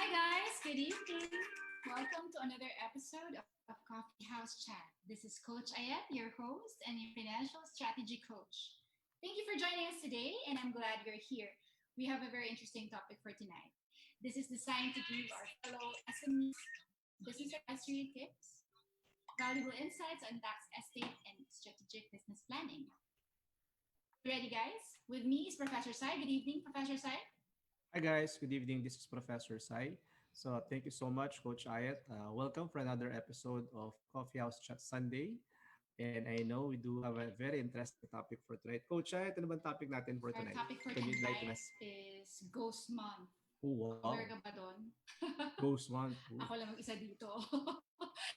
guys, good evening. Welcome to another episode of Coffee House Chat. This is Coach Aiet, your host and your financial strategy coach. Thank you for joining us today, and I'm glad you're here. We have a very interesting topic for tonight. This is designed to give our fellow SMEs business advisory tips, valuable insights on tax estate and strategic business planning. You ready, guys? With me is Professor Sai. Good evening, Professor Sai. Hi guys, good evening. This is Professor Sai. So thank you so much, Coach Aiet. Welcome for another episode of Coffee House Chat Sunday. And I know we do have a very interesting topic for tonight. Coach Aiet, ano bang topic natin for Our tonight? topic for Can you enlighten tonight us? is Ghost Month. Oh, wow. Aware ka ba doon? Ghost Month. Ooh. Ako lang mag-isa dito.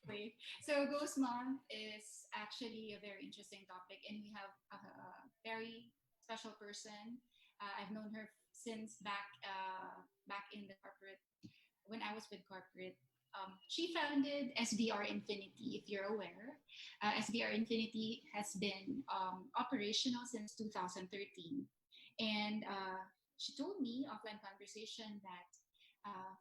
Wait. So Ghost Month is actually a very interesting topic, and we have a very special person. I've known her since back in the corporate when I was with corporate. She founded SBR Infinity. If you're aware, SBR Infinity has been operational since 2013, and she told me offline conversation that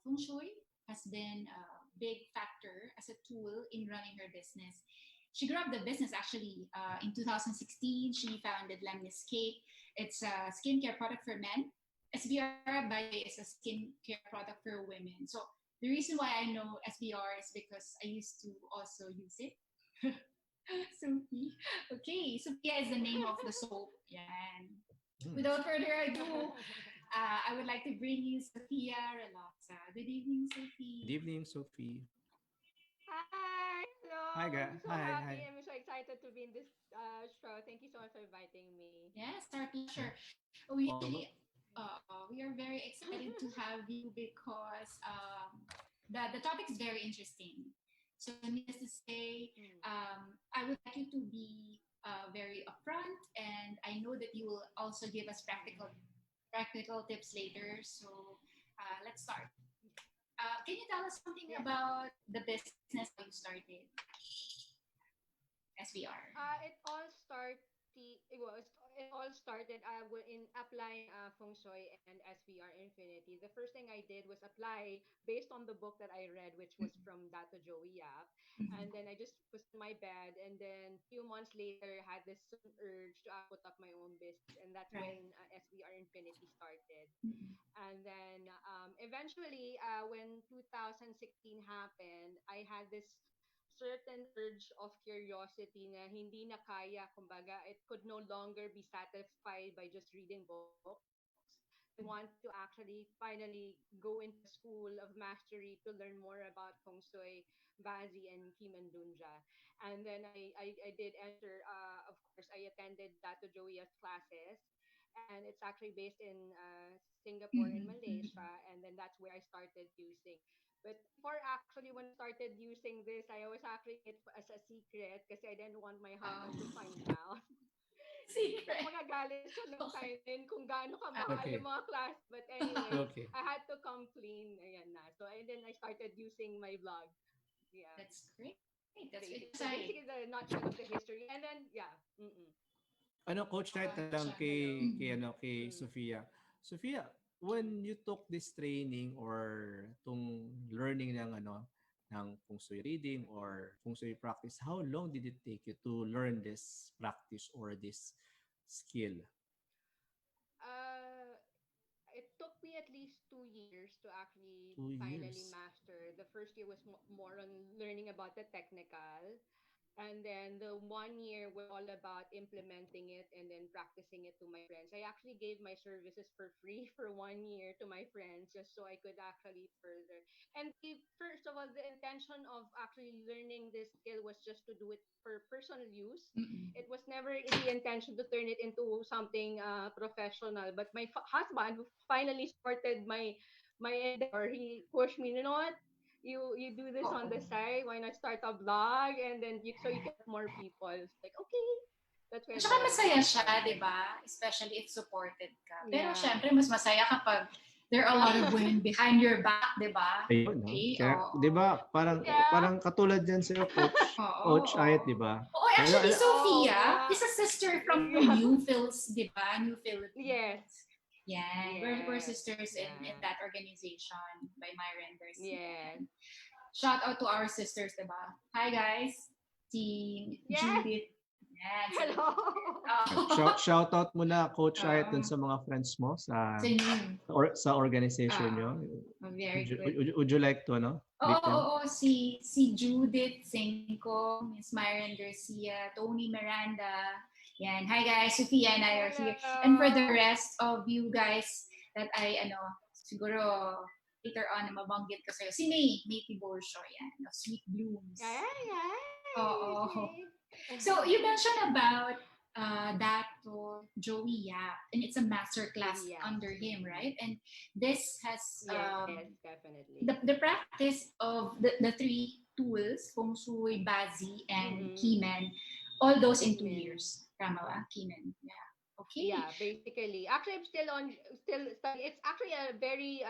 feng shui has been a big factor as a tool in running her business. She grew up the business actually in 2016. She founded Lemnis Cake. It's a skincare product for men. SBR, by the way, is a skincare product for women. So the reason why I know SBR is because I used to also use it. Sophie. Okay, Sophia is the name of the soap. Yan. Without further ado, I would like to bring you Sophia Reloxa. Good evening, Sophie. Good evening, Sophie. Hi, hello. Hi, I'm so Hi, happy. hi. I'm so excited to be in this show. Thank you so much for inviting me. Yes, our pleasure. We Welcome. we are very excited to have you because the topic is very interesting. So needless to say, I would like you to be very upfront, and I know that you will also give us practical tips later. So let's start. Can you tell us something Yes. about the business how you started SBR? It all started in applying feng shui and SVR Infinity. The first thing I did was apply based on the book that I read, which was from Dato Joey Yap. And then I just was in my bed, and then a few months later, had this sudden urge to put up my own business, and that's Right. when SVR Infinity started. Mhm. And then eventually, when 2016 happened, I had this certain urge of curiosity na hindi na kaya, kumbaga, it could no longer be satisfied by just reading books. I wanted to actually finally go into school of mastery to learn more about feng shui, bazi, and kimandunja. And then I did enter, of course, I attended Dato Joey's classes, and it's actually based in Singapore and Mhm. Mhm. Malaysia, and then that's where I started using. But before actually when I started using this, I always actually it as a secret kasi I didn't want my husband to find out. Kasi baka Secret. magagalit siya ng Okay. time din kung gaano kamahal Okay. yung mga class. But anyway, Okay. I had to come clean. Ayan na. So and then I started using my blog. Yeah. That's great. That's Basic. So exciting. basically the nutshell of the history. And then yeah. Mm-mm. Ano, Coach Aiet, na lang Hello. kay Mm. Sophia. Sophia, when you took this training or tong learning ng feng shui reading or feng shui practice, how long did it take you to learn this practice or this skill? Uh, it took me at least 2 years to actually 2 years. finally master. The first year was more on learning about the technical. And then the 1 year was all about implementing it and then practicing it to my friends. I actually gave my services for free for 1 year to my friends just so I could actually further. And first of all, the intention of actually learning this skill was just to do it for personal use. Mm-mm. It was never the intention to turn it into something professional. But my husband who finally started my endeavor, he pushed me. You know what? You do this on the Oo. side. Why not start a blog and then so you can help more people? It's like okay, that's At where saka masaya the siya, di started. ba? Especially if supported ka. Pero Yeah. syempre, mas masaya kapag there are a lot of women behind your back, di ba? Ayun, no? Okay, Kaya, oo. 'di ba, parang Yeah. katulad yan sa'yo, Coach Oo. Aiet, 'di ba? Oo, actually, Oh, Sophia nga. is a sister from Yeah. New Phils, di ba? New Yes. Philippines. Yeah, we're Yes. sisters in Yeah. that organization by Myra and Garcia. Yes. Shout out to our sisters, diba? Hi guys, Team Yes. Judith. Yeah, si Hello. Shout out muna Coach Aiet dun Oo. sa mga friends mo Sa new. sa organization Oo. nyo. Very good. Would you like to Oo, greet them? oo, si Judith Cinco, Miss Myron Garcia, Tony Miranda. Yan. Hi guys, Sophia and I are here. And for the Hello. rest of you guys that siguro later on mabanggit ko sa'yo. Si May Tiborcio, yan. Sweet Blooms. Ay, ay, Oo. see? So you mentioned about that to Joey Yap, and it's a master class Joey Yap. under him, right? And this has Yes, definitely. the practice of the three tools, Feng Shui, Bazi, and Mm-mm. Kimen, all those in 2 Kimen. years. Tama ba? Kimen. Yeah. Okay. Yeah, basically. Actually, I'm still studying. It's actually a very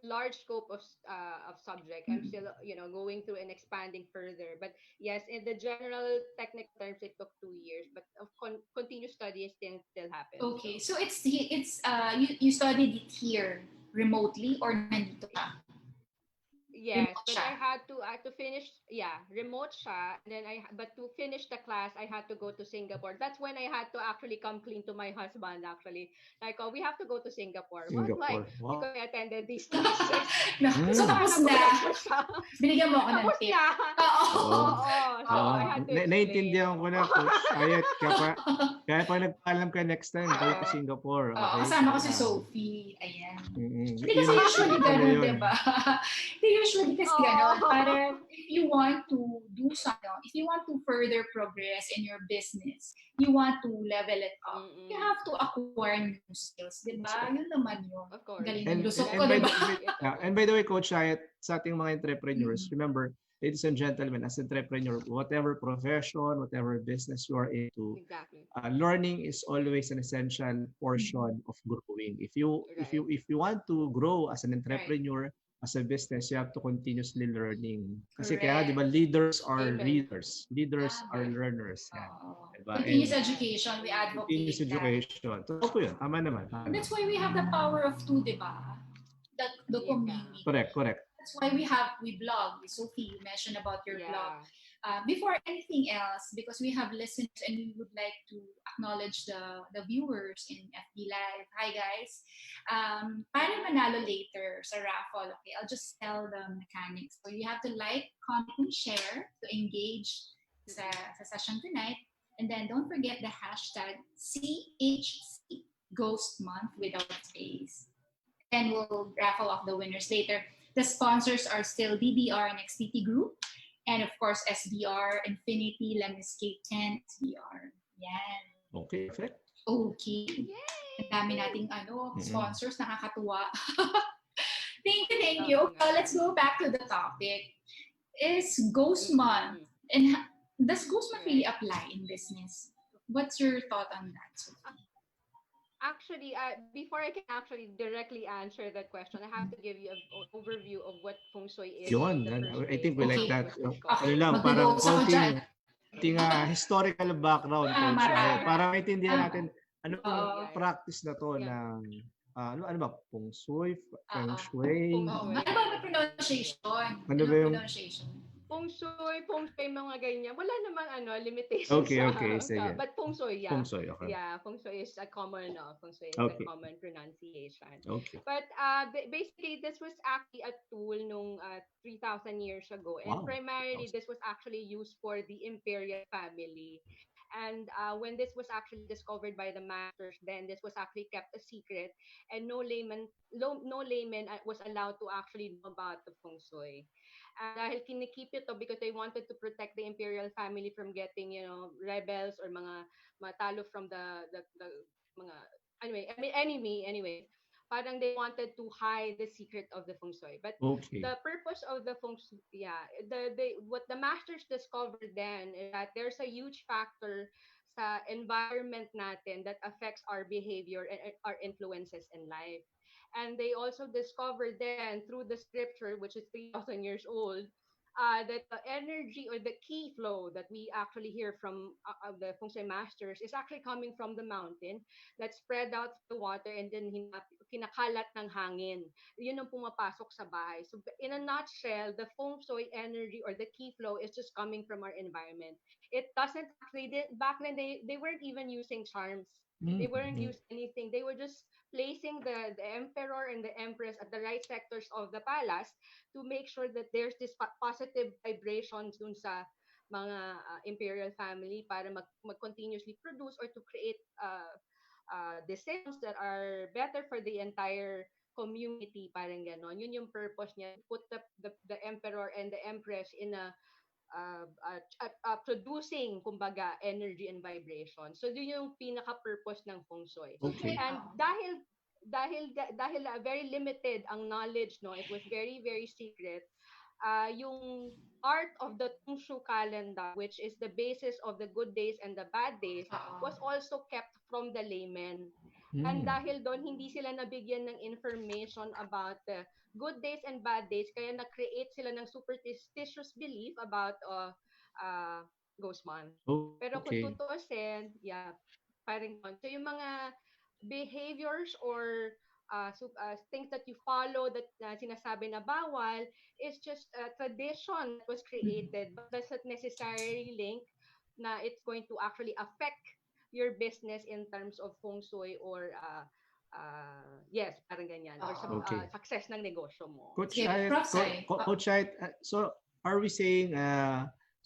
large scope of subject. I'm Mm. still going through and expanding further. But yes, in the general technical terms, it took 2 years. But of continuous study still happens. Okay. So So you studied it here remotely or nandito ka? yes, Remote but siya. I had to finish, yeah, remote siya, and then but to finish the class I had to go to Singapore. That's when I had to actually come clean to my husband actually. Like, oh, we have to go to Singapore. What? Why? Singapore. Wow. Because I attended these classes. No. So So Mm. tapos sana na. correct ko siya. Binigyan mo ako ng Tapos tip. na. Oo. Oo. Oo. So Oo. I had to explain. Naiintindihan ko na, Coach Ayet. Kaya pa nagpaalam ka next time, go to Oo. Singapore. Oo, Okay? kasama ko si Sophie. Ayan. Hindi kasi Yun, usually ano gano'n, yun. di ba? Hindi usually kasi gano'n. Oh. Parang if you want to do something, if you want to further progress in your business, you want to level it up, you Mm-mm. have to acquire new skills, di ba? Yun naman yun. Of course. Galing And, ng lusok and, ko, and by di the ba? and by the way, Coach Ayet, sa ating mga entrepreneurs, Mm. remember, ladies and gentlemen, as entrepreneur, whatever profession, whatever business you are into, Exactly. learning is always an essential portion of growing. Right. If you want to grow as an Right. entrepreneur, as a business, you have to continuously learning. Kasi kaya, di Correct. ba, leaders are Amen. readers. Leaders are Tama. learners. Yan. Oo. Diba? Continuous And Yes. education, we continuous advocate that. education. Totoo po yun. Tama naman. And that's why we have the power of two, di ba? The Yeah. community. Correct. That's why we blog with Sophie. You mentioned about your blog. Yeah. Before anything else, because we have listeners and we would like to acknowledge the viewers in FB Live. Hi guys. Para manalo later sa raffle, okay, I'll just tell the mechanics. So you have to like, comment, and share to engage sa session tonight. And then don't forget the hashtag CHC Ghost Month without space. Then we'll raffle off the winners later. The sponsors are still DBR and XTT Group, and of course SBR, Infinity, Lemniscape 10, SBR. Yan. Okay, perfect. Okay. Yay! Ang dami nating sponsors, nakakatuwa. Thank Okay you. nga. Let's go back to the topic. Is Ghost Month, and does Ghost Month really apply in business? What's your thought on that, Sophie? Actually, before I can actually directly answer that question, I have to give you an overview of what feng shui is Yun. in the first I place think we and like how it that. was Okay. Ano discovered. lang, parang Mag-ghost ako dyan. konting historical background, Coach. Right. Para maintindihan Tama. natin ano Oo. yung practice na to Yeah. ng ano ba? Feng Shui, Feng Shui. Feng Oo. Shui. Ano ba ang pronunciation? Ano ba yung- pronunciation? Feng shui, mga ganyan. Wala namang limitation Okay, sa, sige. but feng shui, yeah. Feng Shui, okay. Yeah, feng shui is a common, feng shui is Okay. a common pronunciation. Okay. But basically, this was actually a tool nung 3,000 years ago. And Wow. primarily, this was actually used for the imperial family. And when this was actually discovered by the masters, then this was actually kept a secret, and no layman was allowed to actually know about the feng shui. Dahil kinikip ito because they wanted to protect the imperial family from getting, rebels or mga matalo from the mga enemy anyways. Parang they wanted to hide the secret of the feng shui. But Okay. the purpose of the feng shui, yeah, what the masters discovered then is that there's a huge factor sa environment natin that affects our behavior and our influences in life. And they also discovered then through the scripture, which is 3,000 years old, that the energy or the key flow that we actually hear from the feng shui masters is actually coming from the mountain that spread out the water and then kinakalat ng hangin. Yun ang pumapasok sa bahay. So in a nutshell, the feng shui energy or the key flow is just coming from our environment. It doesn't actually, back then they weren't even using charms. They weren't Mm-hmm. using anything. They were just placing the emperor and the empress at the right sectors of the palace to make sure that there's this positive vibrations dun sa mga imperial family para mag-continuously produce or to create decisions that are better for the entire community, parang ganon. Yun yung purpose niya, to put the emperor and the empress in a producing, kumbaga, energy and vibration. So yun yung pinaka-purpose ng feng shui. Okay. And dahil very limited ang knowledge, no, it was very very secret. Yung art of the feng shui calendar, which is the basis of the good days and the bad days, was also kept from the laymen. And Mm. dahil doon hindi sila nabigyan ng information about the good days and bad days, kaya na-create sila ng superstitious belief about uh, ghost month. Pero kung Okay. tutuusin, yeah, parang yun. So yung mga behaviors or things that you follow that sinasabi na bawal is just a tradition that was created but doesn't necessarily link na it's going to actually affect your business in terms of feng shui or yes, parang ganyan, or sa Okay. success ng negosyo mo. Coach Okay, Ayet, props ay. Coach Ayet, so are we saying,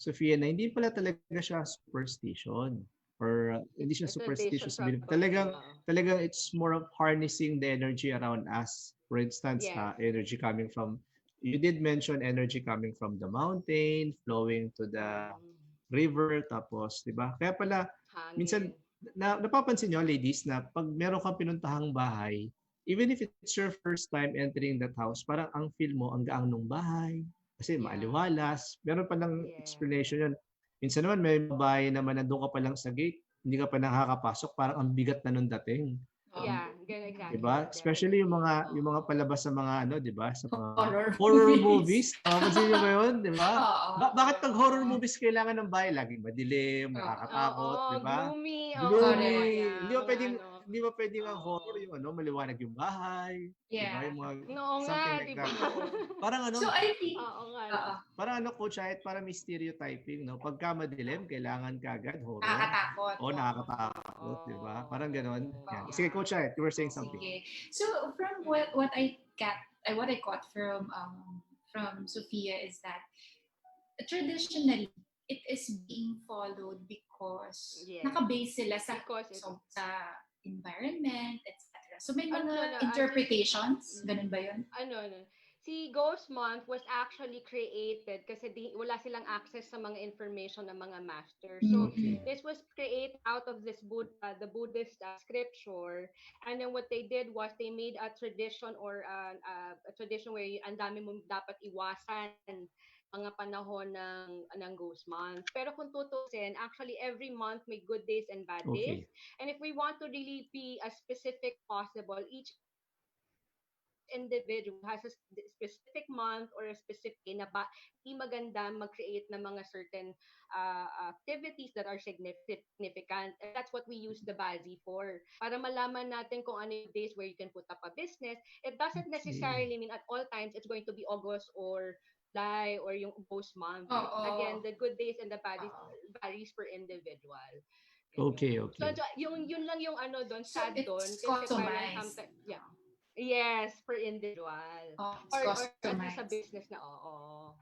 Sophia, na hindi pala talaga siya superstition or hindi siya A tradition superstitious belief. probably. Talagang it's more of harnessing the energy around us. For instance, Yes. energy coming from, you did mention energy coming from the mountain, flowing to the river, tapos, di ba? Kaya pala, minsan, Hangin. napapansin nyo, ladies, na pag meron kang pinuntahang bahay, even if it's your first time entering that house, parang ang feel mo, ang gaang ng bahay, kasi Yeah. maaliwalas. Meron palang Yes. explanation yun. Minsan naman, may bahay naman na doon ka pa lang sa gate, hindi ka pa nakakapasok, parang ang bigat na nung dating. Yeah, exactly. Diba? Especially yung Definitely. mga palabas sa mga ano, 'di ba? Sa mga Horror movies. Pansin niyo ba 'yun, 'di ba? Bakit pag horror Oo. movies kailangan ng bahay laging madilim, nakakatakot, 'di ba? Gloomy. Gloomy. Correct. Hindi ba pwedeng ang horror yung ano, maliwanag yung bahay, 'di ba? Yeah. Yung mga Oo nga, something like di ba? that. Parang ano, So I think, Oo nga. No. parang ano, Coach Ayet, parang may stereotyping, no? Pagka madilim, kailangan kagad horror. nakakatakot. O nakakatakot, 'di ba? Parang ganoon. Yan. Sige, Coach Ayet, you were saying something. Sige. So from what I caught from Sophia is that traditionally it is being followed because Yes. naka-base sila sa Because it's sa environment, etc. So may Ano, mga interpretations, ganun ba 'yun? ano. Si Ghost Month was actually created kasi wala silang access sa mga information ng mga masters. So Okay. this was created out of this the Buddhist scripture, and then what they did was they made a tradition or a tradition where ang dami mong dapat iwasan mga panahon ng Ghost Month. Pero kung tutusin, actually every month may good days and bad days. Okay. And if we want to really be as specific possible, each individual has a specific month or a specific day na di maganda mag-create ng mga certain activities that are significant. And that's what we use the Bazi for. Para malaman natin kung ano yung days where you can put up a business. It doesn't necessarily mean at all times it's going to be August or July or yung Ghost Month. Again, the good days and the bad days varies per individual. Okay. So yun lang yung ano doon, So sad doon. it's Kasi parang customized. Yeah. Yes, per individual. It's Or at least sa customized. business na,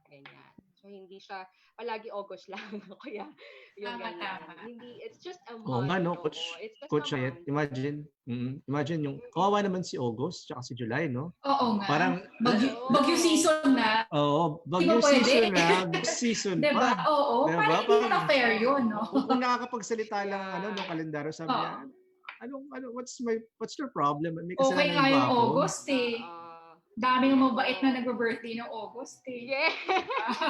ganyan. So, hindi siya palagi August lang. Kaya, yung ganyan. Tama. Hindi, it's just a Oo month. nga, no, Oo, Coach, it's just Coach a Ayet, month. imagine yung, kawawa naman si August, tsaka si July, no? Oo nga. Parang, bagyo season na. Oo, Di ba bagyo pwede? season na, season Diba? pa. Oo. Diba? Parang hindi na fair yun, no? Kung nakakapagsalita lang Yeah. ng kalendaryo, sabi Oo. niya, what's your problem? May Okay kasalanan nga yung ba ako? August eh. Daming mabait na nag-birthday ng August eh. Yeah.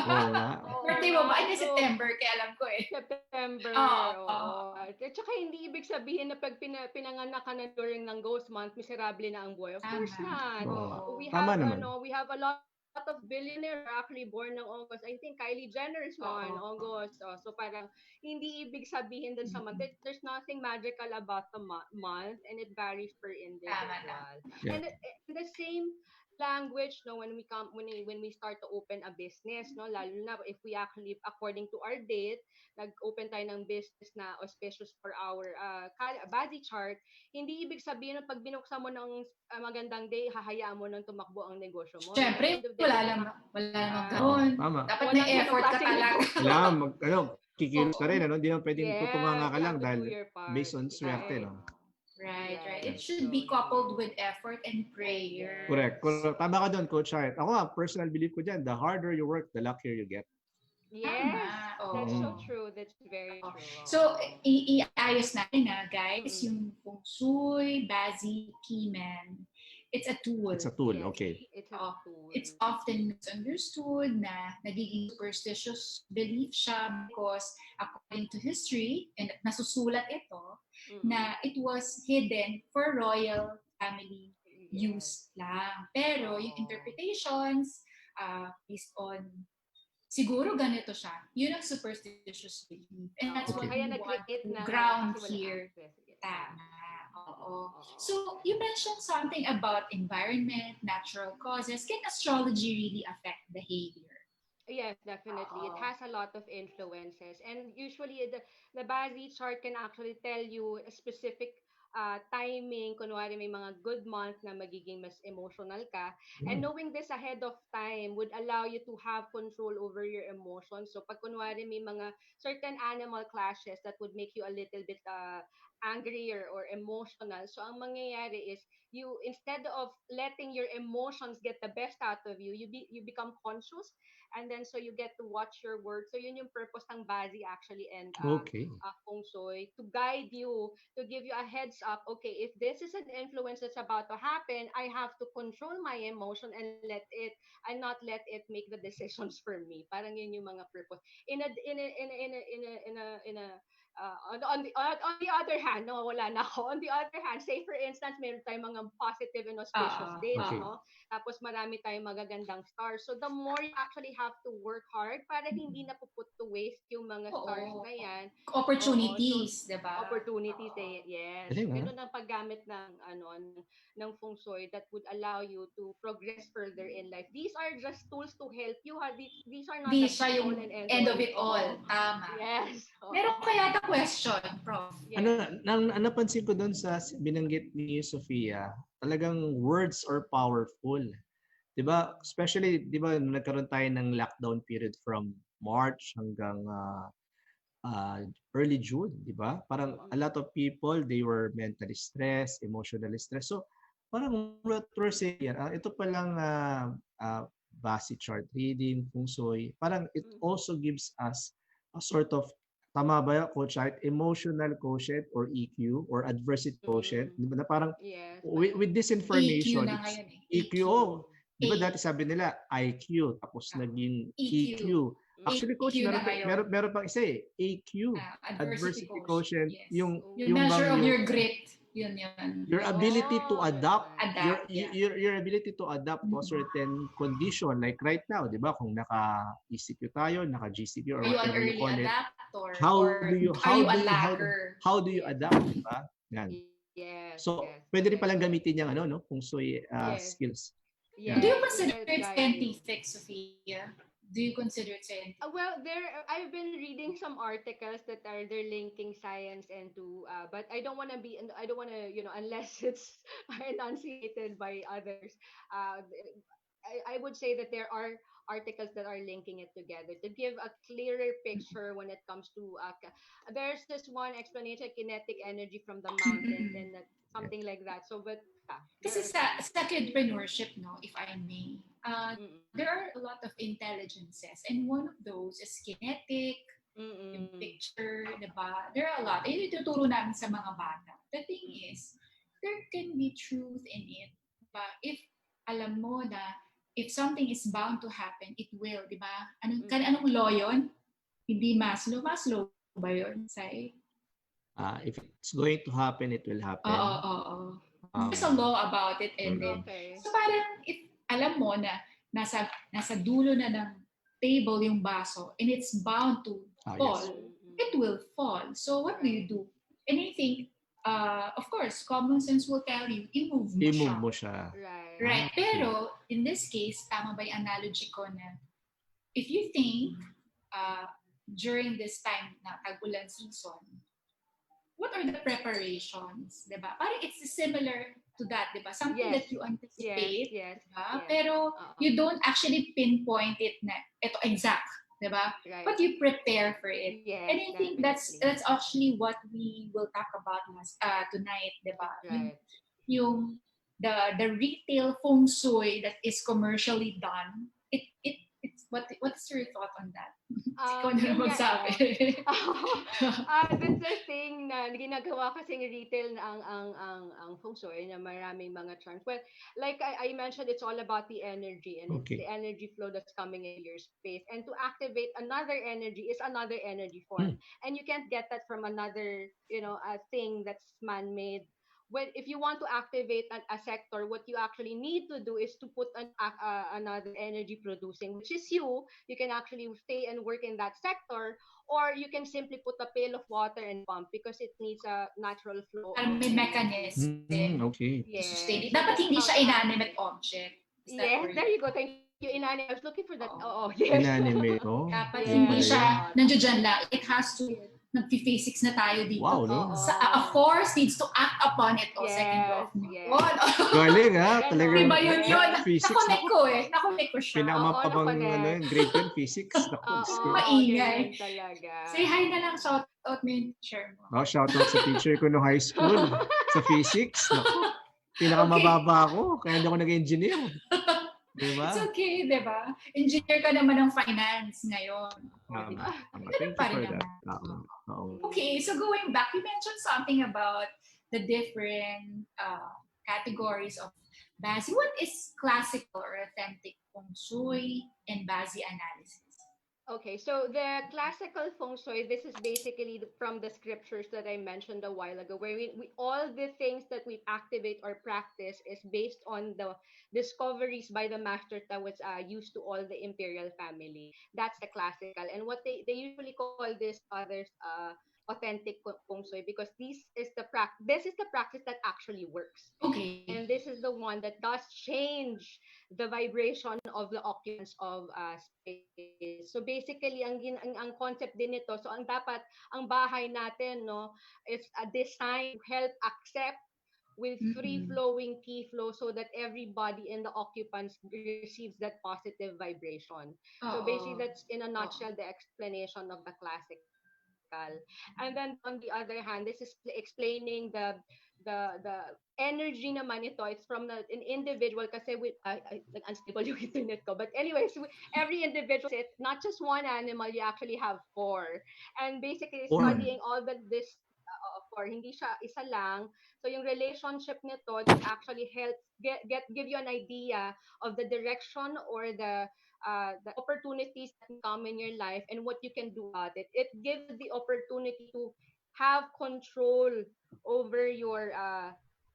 Oo nga. Birthday mo ba? Ay, September, kaya alam ko eh. September. Oo. At saka hindi ibig sabihin na pag pinanganak ka na during ng Ghost Month, miserable na ang buhay. Of course Tama. not. Oo nga. We Tama have naman. we have a lot lot of billionaires are actually born ng August. I think Kylie Jenner is one, Oo. August. Oh, so parang hindi ibig sabihin dun sa month. There's nothing magical about the month, and it varies per Tama, individual. tama. Yeah. And the same language, no, when we start to open a business, no, lalo na if we actually according to our date nag-open tayo ng business na auspicious for our body chart, hindi ibig sabihin na pag binuksan mo ng magandang day, hahayaan mo nang tumakbo ang negosyo mo. No? At the end Siyempre, of the day, you have, wala namang yeah, Oo, ganun. tama. Dapat may walang ganong effort ka klaseng talaga. negosyo. Kailangan kikilos ka Oo. rin, ano? Hindi naman pwedeng tutunganga Yes, ka you lang have to do dahil your part, based on swerte, right? no? Right, right. It Right. should So, be coupled yes. with effort and prayer. Correct. Tama ka doon, Coach Art. Ako nga, personal belief ko dyan, the harder you work, the luckier you get. Yes, Tama. that's so Mm. Oo. true. That's very Oo. true. So, Oo. iayos natin na, guys, Mm-mm. yung feng shui, bazi, kimen. It's a tool. It's a tool, Yes, okay. it's a Oo. tool. It's often misunderstood na nagiging superstitious belief siya because according to history, and nasusulat ito, Mm-mm. na it was hidden for royal family Yes. use lang. Pero yung Oo. interpretations, based on siguro ganito siya. Yun ang superstitious belief. And that's Oo. what Okay. Kaya we want nag-create to na ground kasi walang here. access. Yeah. Tama. Oo. Oo. So, you mentioned something about environment, natural causes. Can astrology really affect behavior? Yes, definitely. It Oo. has a lot of influences. And usually the Bazi chart can actually tell you a specific timing. Kunwari may mga good month na magiging mas emotional ka. And knowing this ahead of time would allow you to have control over your emotions. So pag kunwari may mga certain animal clashes that would make you a little bit angrier or emotional. So ang mangyayari is you, instead of letting your emotions get the best out of you, you become conscious, and then so you get to watch your words. So yun yung purpose ng Bazi actually, and Okay. Feng Shui, to guide you, to give you a heads up. Okay, if this is an influence that's about to happen, I have to control my emotion and not let it make the decisions for me. Parang yun yung mga purpose. On the other hand, no, wala na ako. On the other hand, say for instance, meron tayong mga positive and auspicious dates, Okay. no? Tapos marami tayong magagandang stars. So the more you actually have to work hard para hindi na puput to waste yung mga stars Oo. na yan. Opportunities, diba? Opportunities, Oo. yes. Galing, Ganun ang paggamit ng feng shui that would allow you to progress further in life. These are just tools to help you. These are not Di the siya be yung all and end of all. it all. Oo. Tama. Yes. Oo. Meron kaya ta question, Prof? Yes. Napansin ko doon sa binanggit ni Sofia, talagang words are powerful. 'Di ba? Especially 'di ba nung nagkaroon tayo ng lockdown period from March hanggang early June, 'di ba? Parang a lot of people, they were mentally stressed, emotionally stressed. So parang what we're saying, ito palang base chart reading, feng shui, parang it also gives us a sort of, tama ba, Coach Art, emotional quotient or EQ or adversity quotient, di ba, na parang Yes. with this EQ information, na ngayon eh. EQ, di ba dati sabi nila IQ, tapos naging EQ. Actually, Coach, EQ na ngayon. meron pang isa eh, AQ, adversity quotient, yes. yung measure of bang your grit. Yun. your ability to adapt, yeah. your ability to adapt to a certain condition, like right now, di ba, kung naka-ECQ tayo, naka-GCQ or Are you an whatever you early call it, adapter? how do you adapt, di ba? Yan. Yes. So, yes. pwede rin palang gamitin yung feng shui Yes. skills. Yes. Do you to consider help it guide you. scientific, Sophia? Do you consider it scientific? Well, I've been reading some articles that they're linking science into, but I don't want to, unless it's enunciated by others. I would say that there are articles that are linking it together to give a clearer picture when it comes to. There's this one explanation, kinetic energy from the mountains, and something like that. So, but Kasi sa kidpreneurship, no, if I may, there are a lot of intelligences, and one of those is kinetic, yung picture, diba? There are a lot. Yun yung tuturo namin sa mga bata. The thing is, there can be truth in it. Diba? If alam mo na if something is bound to happen, it will, diba? Anong law yun? Hindi Maslow. Maslow ba yun? Say? If it's going to happen, it will happen. Oo. There's a law about it, and then so parang if alam mo na nasa dulo na ng table yung baso and it's bound to fall, Yes. it will fall. So what do you Right. do? And I think, of course, common sense will tell you, i-move mo I-move siya. mo siya. Right. Right. Okay. Pero, in this case, tama ba yung analogy ko na if you think during this time na tag-ulan season, what are the preparations, diba? Parang it's similar to that, diba? Something Yes. that you anticipate, Yes. diba? Yes. Pero Oo. you don't actually pinpoint it na ito exact, diba? Right. But you prepare for it. Yes, And I think that's definitely. actually what we will talk about tonight, diba? Right. Yung the retail feng shui that is commercially done, it's what's your thought on that? Ikaw na Yun nga, magsabi. That's the thing na ginagawa kasing retail na ang feng shui na maraming mga charms. Well, like I mentioned, it's all about the energy and it's Okay. the energy flow that's coming in your space. And to activate another energy is another energy form. And you can't get that from another, a thing that's man-made. When if you want to activate a sector, what you actually need to do is to put another energy producing, which is you. You can actually stay and work in that sector, or you can simply put a pail of water and pump because it needs a natural flow Parang of may energy. mechanism Okay. to sustain it. So Dapat that's hindi how siya to inanimate activate. object. Is that Yes, word? there you go. Thank you, Inani. I was looking for that. Oo. Oh, yes. Inanimate. Oh, Dapat yun hindi pala Yes. yun. siya nandiyan lang. It has to, nag-physics na tayo dito. Wow, no? A force needs to act upon it. O, second law of Yes. Newton. Galing ha. Ganon. Talagang Diba yun yun? physics. Nakonect ko eh. Nakonect ko siya. Pinakamapabang nakonect. grade 12 physics. Naku, Diyos ko. Maingay. Ganyan talaga. Say hi na lang. Shout out mo yung teacher mo. Oh, shoutout sa teacher ko no high school. Sa physics. Naku, pinakamababa ako. Kaya hindi ako nag-engineer. Diba? It's okay, di ba? Engineer ka naman ng finance ngayon. Tama. Diba? Thank you for that. Oo. Okay, so going back, you mentioned something about the different categories of Bazi. What is classical or authentic feng shui and Bazi analysis? Okay, so the classical feng shui, this is basically from the scriptures that I mentioned a while ago, where we all the things that we activate or practice is based on the discoveries by the master that was used to all the imperial family. That's the classical, and what they usually call this others authentic feng shui because this is the practice that actually works. Okay. And this is the one that does change the vibration of the occupants of space. So basically, ang concept din nito, so ang bahay natin, no, is designed to help accept with free-flowing key flow so that everybody in the occupants receives that positive vibration. So basically, that's in a nutshell the explanation of the classical. And then on the other hand, this is explaining the energy naman ito. It's from an individual kasi unstable yung internet ko. But anyways, every individual, not just one animal, you actually have four. And basically, studying all this four, hindi siya isa lang. So yung relationship nito, this actually helps give you an idea of the direction or the opportunities that come in your life and what you can do about it. It gives you the opportunity to have control over your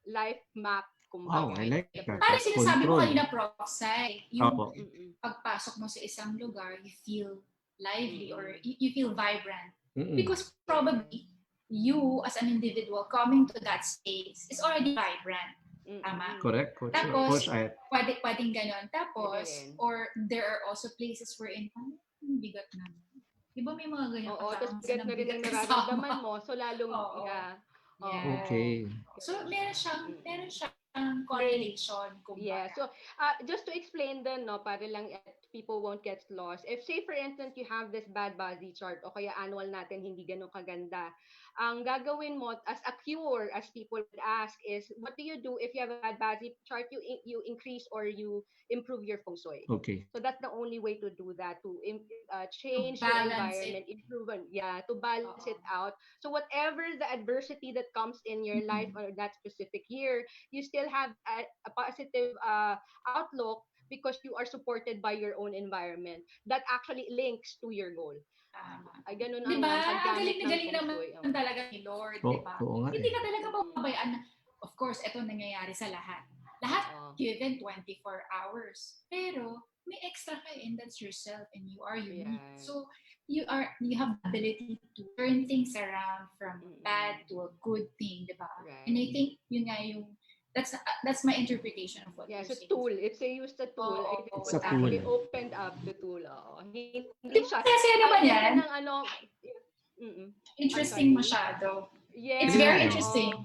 life map. Wow, I like that. Parang sinasabi mo Control. kanina, Prof. Sai, yung Opo. pagpasok mo sa isang lugar, you feel lively or you feel vibrant. Because probably, you as an individual coming to that space is already vibrant. Tama? Correct. Tapos, Coach, pwedeng ganon. Tapos, or there are also places wherein, bigat na. Di ba may mga ganyan? Oo, tapos bigat na rin ang nararamdaman mo. So, lalong, Yeah. Okay. So, meron siyang correlation. Yeah. So, just to explain then, no, para lang people won't get lost. If, say, for instance, you have this bad body chart o kaya annual natin hindi ganun kaganda, ang gagawin mo as a cure, as people would ask, is what do you do if you have a bad body chart? You increase or you improve your feng shui. Okay. So that's the only way to do that, to change To your balance environment, improve to balance it out. So whatever the adversity that comes in your life or that specific year, you still have a positive outlook because you are supported by your own environment that actually links to your goal. Ay, ganun ang diba? paggamit ng Galing feng naman shui. talaga ni Lord, diba? Oo nga. Hindi ka talaga mapabayaan na, of course, ito nangyayari sa lahat. lahat Oo. given 24 hours. Pero may extra ka and that's yourself and you are unique. Right. So you have the ability to turn things around from a bad Mm-mm. to a good thing, diba? And I Right. think yun nga yung that's my interpretation of what Yes, you're a saying. tool. It's a used a tool. Oo, It It's was a tama. tool. actually opened up the tool. Oo. Hindi Di siya. ba masaya naman Ganda yan? ng ano. Mm-mm. I'm Interesting sorry. masyado. It's Yun nga very Yes, eh. interesting. oo.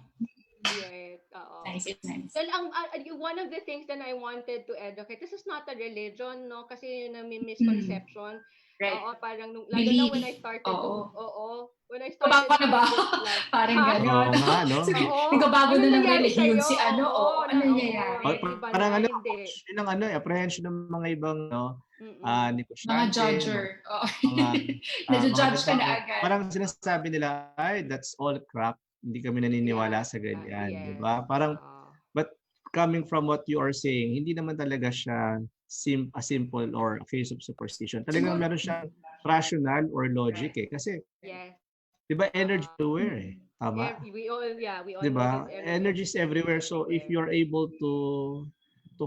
Right. Oo. Nice, it's nice. Well, one of the things that I wanted to educate, this is not a religion, no? Kasi yun ang may Mm, misconception. right. Oo, parang lalo na when I Belief. started to, Oo. when I Nagbabago started na ba? doing this live, Parang ha? gano'n. Oo nga, no? So, Oo, nagbabago ano na ng nangyari relihiyon sa'yo? si ano, oo, ano Oo, nangyayari? iba Parang na, ano, hindi. yun ang ano, apprehension ng mga ibang no, Mm-mm. Mga negosyante, judger. Oo. mga mga Nado-judge ka na nagbago. agad. Parang sinasabi nila, ay, that's all crap. Hindi kami naniniwala Yeah, sa ganyan, di yes. ba? Parang, Oo. but coming from what you are saying, hindi naman talaga siya a simple or a case of superstition. Talagang Siguro, meron siyang rational or logic right. eh. Kasi, Yes. di ba, energy Oo. everywhere eh. Tama? We all Di know this ba? Energy is energy everywhere. So, if everywhere. you're able to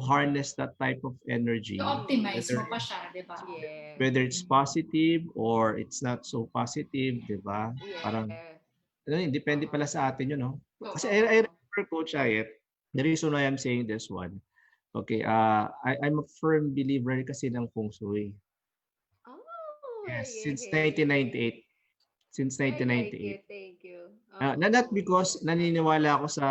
harness that type of energy, I-optimize Mm-mm. mo whether pa siya, di ba? Yes. whether it's positive or it's not so positive, di ba? Parang, Yes. ano yun, depende Oo. pala sa atin yun, no? Kasi Oo. I Oo. remember, Coach Ayet, the reason why I'm saying this one, okay, I'm a firm believer kasi ng Feng Shui. Oh, Yes, hey, since hey, hey. 1998. Since I like 1998. it. Thank you. Not Oo. because naniniwala ako sa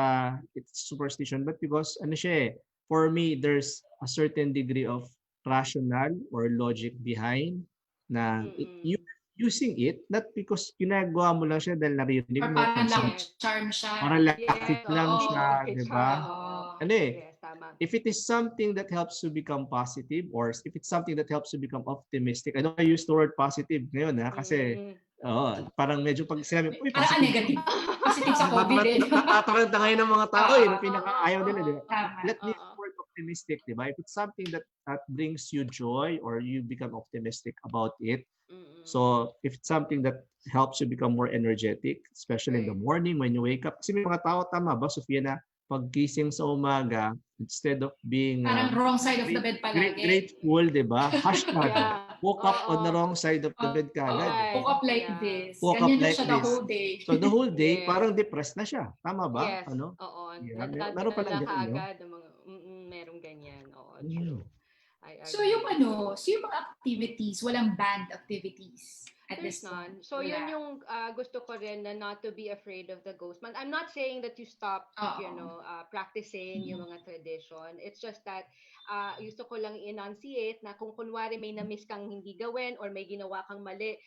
it's superstition, but because ano siya eh, for me, there's a certain degree of rational or logic behind na you Mm-mm. using it, not because ginagawa mo lang siya dahil naririnig Or mo, parang lucky Yes. charm siya. parang lucky Yes. lang Oo. Oo. siya, Lucky di charm. ba? Oo. Oo. Ano eh, Yes, tama. if it is something that helps you become positive or if it's something that helps you become optimistic, I don't use the word positive ngayon kasi Mm-mm. parang medyo pag sinabi, uy, Parang positive ka. negative. Positive sa Na- COVID na- eh. na- Natataranta ngayon ng mga tao Oo. eh, na pinaka-ayaw nila, di ba? Tama. Let me use the word optimistic, di ba? If it's something that brings you joy or you become optimistic about it, Mm-mm. so if it's something that helps you become more energetic, especially in the Right. morning when you wake up, kasi may mga tao, tama ba, Sofia, na paggising sa umaga, instead of being Parang wrong side of the bed palagi. grateful, di ba? Hashtag, Yeah. woke up on the Oo. wrong side of the bed Oo. kagad. Woke Right. up like Yeah. this. Woke up Ganyan na like siya the this. whole day. So the whole day, Yes. parang depressed na siya. Tama ba? Yes. Ano? Oo. Yeah, meron palang Nadadala ka ganun, no? agad ng mga merong ganyan. Oo, Mm. true. I So yung agree. so yung mga activities, walang banned activities at There's this point. none. So yun Wala. yung gusto ko rin na not to be afraid of the ghost month. I'm not saying that you stop, Oo. practicing yung mga tradition. It's just that gusto ko lang enunciate na kung kunwari may na-miss kang hindi gawin or may ginawa kang mali,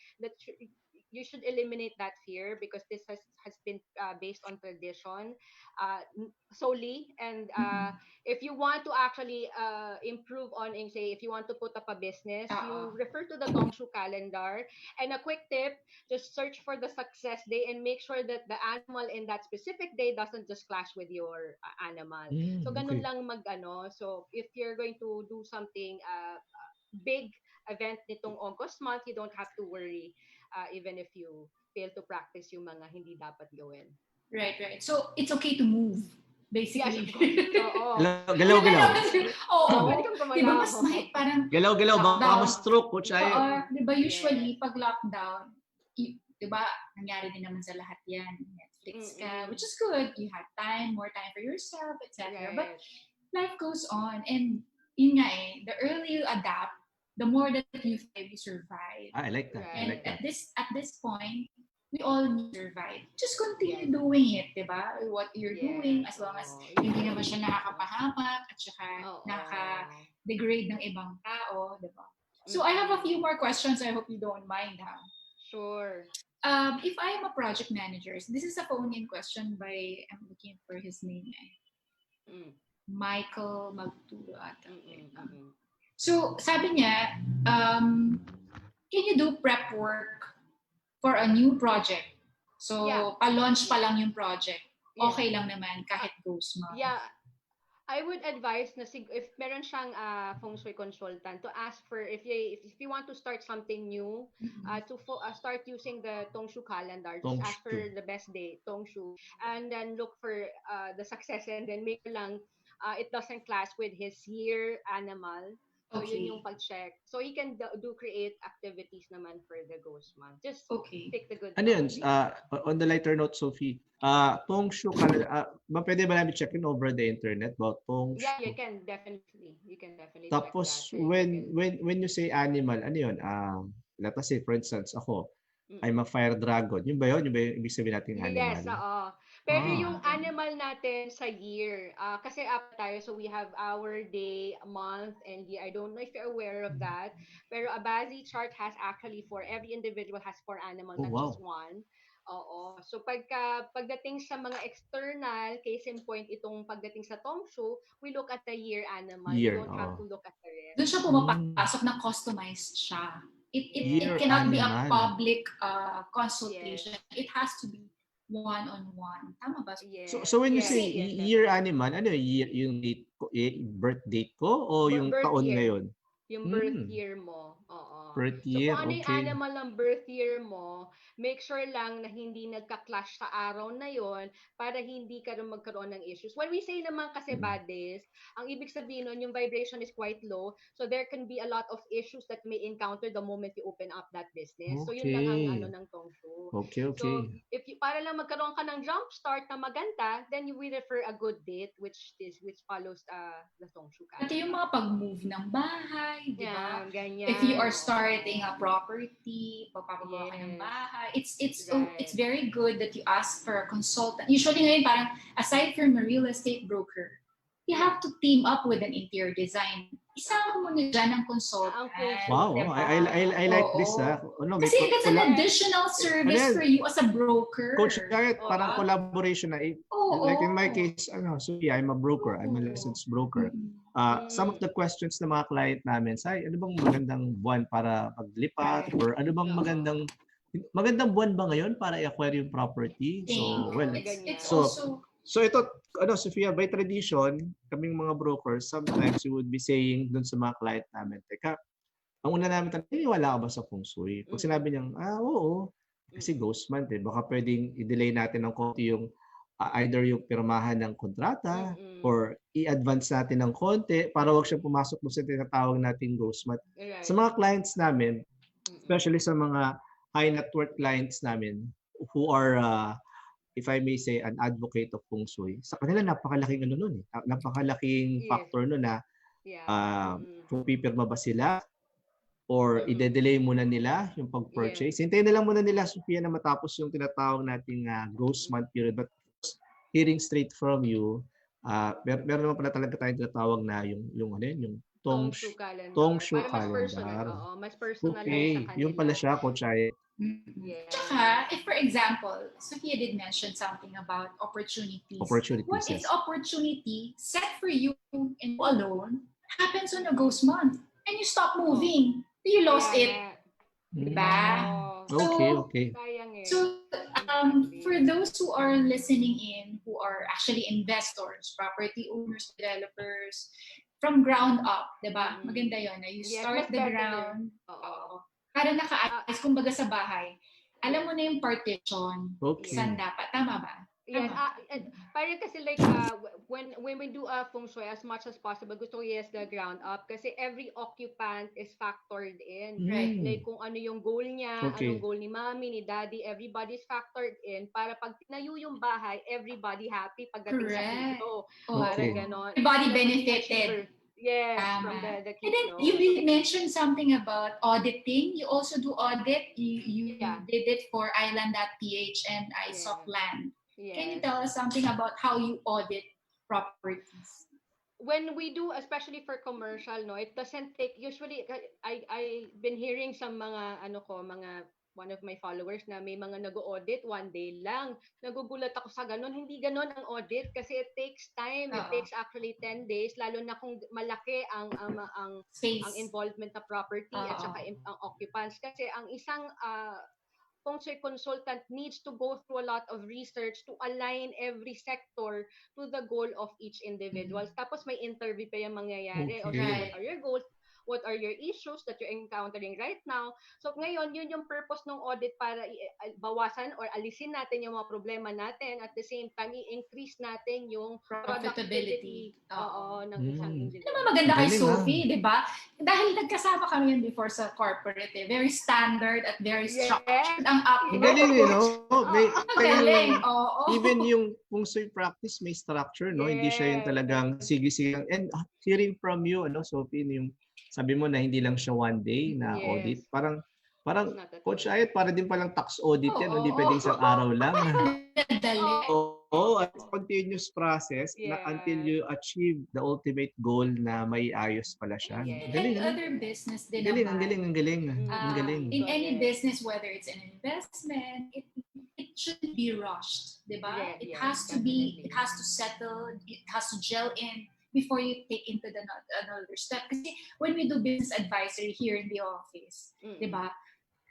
you should eliminate that fear because this has been based on tradition solely. And if you want to actually improve on, and say, if you want to put up a business, Oo. you refer to the Tongshu calendar. And a quick tip, just search for the success day and make sure that the animal in that specific day doesn't just clash with your animal. So ganun Okay. lang so if you're going to do something big event nitong August month, you don't have to worry even if you fail to practice yung mga hindi dapat gawin. Right. So it's okay to move, Yes, basically. of course. Oo. Galaw-galaw. Oo. Pwede kang Di ba mas gumalaw. parang Galaw-galaw. Baka lockdown. ma-stroke, Coach Ayet. Oo. Di ba usually Yes. pag lockdown, di ba nangyari din naman sa lahat yan. Netflix ka, which is good. You had more time for yourself, etc. But Right. life goes on. And yun nga the earlier you adapt, the more that you thrive, you survive. I like that. I And like that. at this point, we all need to survive. Just continue Yes. doing it, di ba? What you're doing, Yes. as long as Oo. hindi naman siya nakakapahamak at saka Oo. nakaka-degrade ng ibang tao, di ba? So I have a few more questions. I hope you don't mind, ha? Sure. If I am a project manager, this is a phone-in question by, I'm looking for his name, Mm. Michael Magturo ata. Mm-mm. So, sabi niya, can you do prep work for a new project? So, Yeah. pa-launch pa lang yung project. Yeah. Okay lang naman kahit ghost month. Yeah, I would advise na if meron siyang feng shui consultant, to ask for if you want to start something new, to start using the Tongshu calendar. Just ask for Tongshu. the best day, Tongshu, and then look for the success, and then make lang it doesn't clash with his year animal. So yun yung Okay. pag-check. So he can do create activities naman for the ghost month. Just Okay. pick the good Ano yun? ones. On the lighter note, Sophie, Tongshu pwede ba namin check in over the internet about Yeah, Tongshu? you can definitely check that. Tapos, So you can. when you say animal, ano yun? Let us say, for instance, ako, I'm a Mm-mm. fire dragon. Yun ba yun? Yun ba yung ibig sabihin nating Yes, animal? oo. Pero Ah, yung animal natin sa year, kasi apat tayo, so we have our day, month, and year. I don't know if you're aware of that. Pero a Bazi chart has actually four. Every individual has four animal, oh not just wow. one. Oo. So pagdating sa mga external, case in point, itong pagdating sa Tongshu, we look at the year animal. We Year, don't have to oh. look at the Doon rest. siya Mm, pumapasok na customized siya. It year Yes. cannot be a animal. public Yes. consultation. It has to be one-on-one. Tama ba? So Yes. when you say Yes. Kasi, Yes, year definitely. animal, ano yung date ko, birth date ko o yung Birth taon year. ngayon? Yung birth Hmm, year mo. Oo. birth So kung year, ano yung okay. animal ng birth year mo, make sure lang na hindi nagka-clash sa araw na yon para hindi ka rin magkaroon ng issues. When we say naman kasi Mm, bad days, ang ibig sabihin nun, yung vibration is quite low. So there can be a lot of issues that may encounter the moment you open up that business. So yun lang ang okay. ano ng Tongshu. Okay, So okay. if you, para lang magkaroon ka ng jump start na maganda, then you will refer a good date which follows the Tongshu pati yung calendar. mga pag-move ng bahay, di ba? Yan, If you ganyan. are starting Oo. a property, pagpapagawa ka ng Yes. bahay, it's Right. very good that you ask for a consultant. Usually ngayon, parang aside from a real estate broker, you Yeah. have to team up with an interior designer. Isama mo Oo. na dyan ang Ang consultant, feng Wow, di oh, ba? I like this Oo. Ano, may Kasi that's an Correct. additional ano service yan? for you as a Coach broker. Aiet, Oo. parang collaboration na. Like in my Oo. case, Sophia, I'm a broker. I'm a Oo. licensed broker. Mm-mm. Some of Mm. the questions ng mga client namin, say, ano bang magandang buwan para paglipat? Right. Or ano bang Oo. magandang buwan ba ngayon para i-acquire yung property? Think So, well, Oo, it's ganyan. so, also so ito, Sophia, by tradition, kaming mga brokers, sometimes we would be saying dun sa mga client namin, teka, ang una namin tanong, wala ka ba sa feng shui? Pag Mm-mm. sinabi niyang, oo, kasi Mm-mm. ghost month eh. Baka pwedeng i-delay natin ng konti yung either yung pirmahan ng kontrata Mm-mm. or i-advance natin ng konti para wag siya pumasok doon sa tinatawag nating ghost month. Sa Right. mga clients namin, Mm-mm. especially sa mga high net worth clients namin who are, if I may say, an advocate of feng shui, sa kanila napakalaking ano nun eh. Napakalaking Yes. factor nun na Yeah. Mm-mm. kung pipirma ba sila or Mm-mm. ide-delay muna nila yung Yes. pag-purchase. Hintayin na lang muna nila, Sophia, na matapos yung tinatawag nating ghost Mm-mm. month period. But hearing straight from you, meron naman pala talaga tayong tinatawag na yung ano yun, yung Tongshu calendar. Tongshu Para mas personal. calendar. Oo. Mas personalize sa Okay, yung pala kanila. siya, Coach Ay. mm-mm. Yes. Tsaka, if for example, Sophia did mention something about opportunities. What Opportunities, if yes. the opportunity set for you and you alone happens on a ghost month and you stop Oh. moving? You lost Kaya it, nga. di ba? Oo. Okay, So, okay. Sayang eh. So, Exactly. for those who are listening in, who are actually investors, property owners, developers, from ground up, di ba? Mm-mm. Maganda yun na you Yes, mas start the better. ground, Oo. para Ah, nakaayos, kumbaga sa bahay. Alam yes. mo na yung partition, Okay. saan dapat. Tama ba? Yes, Tama. parang kasi like when we do a feng shui as much as possible, gusto ko yes the ground up kasi every occupant is factored in. Right. Like kung ano yung goal niya, anong Okay. goal ni mommy, ni daddy, everybody's factored in para pag tinayo yung bahay, everybody happy pagdating sa Correct. kito. Oo. Parang Okay. ganon. Everybody Sila maging benefited. achiever. Yes, from Tama. the And kito. then you mentioned something about auditing. You also do audit. You Yeah. did it for island.ph and Yes. Land. Can you Yes. tell us something about how you audit properties? When we do, especially for commercial, no, it doesn't take, usually, I've been hearing some mga, one of my followers na may mga nag-audit one day lang. Nagugulat ako sa ganun. Hindi ganun ang audit kasi it takes time. It Oo. takes actually 10 days, lalo na kung malaki ang Space. involvement na property at saka Oo. ang occupants. Kasi ang isang feng shui consultant needs to go through a lot of research to align every sector to the goal of each individual. Tapos may interview pa yung mangyayari. O Okay. sige, Right. what are your goals? what are your issues that you're encountering right now. So ngayon, yun yung purpose ng audit para bawasan or alisin natin yung mga problema natin, at the same time i-increase natin yung Profitability. productivity ng isang Mm. Ano naman individual. maganda kay Galing, Sophie, di ba? Dahil nagkasama kami yun before sa corporate, very standard at very structured ang Ang galing, approach. May, Magaling, oo. even yung feng shui practice may structure, no? Hindi siya yung talagang sige-sige. And hearing from you, Sophie, yung sabi mo na hindi lang siya one day na audit. Yes. Parang Not at Coach all. Aiet, para din palang tax audit yan. Hindi Oo. pwedeng isang araw lang. Dali. Oo, at continuous process na Yeah. until you achieve the ultimate goal na may ayos pala siya. Yes. Galing, And other business din Galing, naman. ang galing. Ah, Ang galing. in any Correct. business, whether it's an investment, it shouldn't be rushed, diba? Yeah, It yeah, has to be, definitely. it has to settle, it has to gel in before you take into another step. Kasi when we do business advisory here in the office, diba?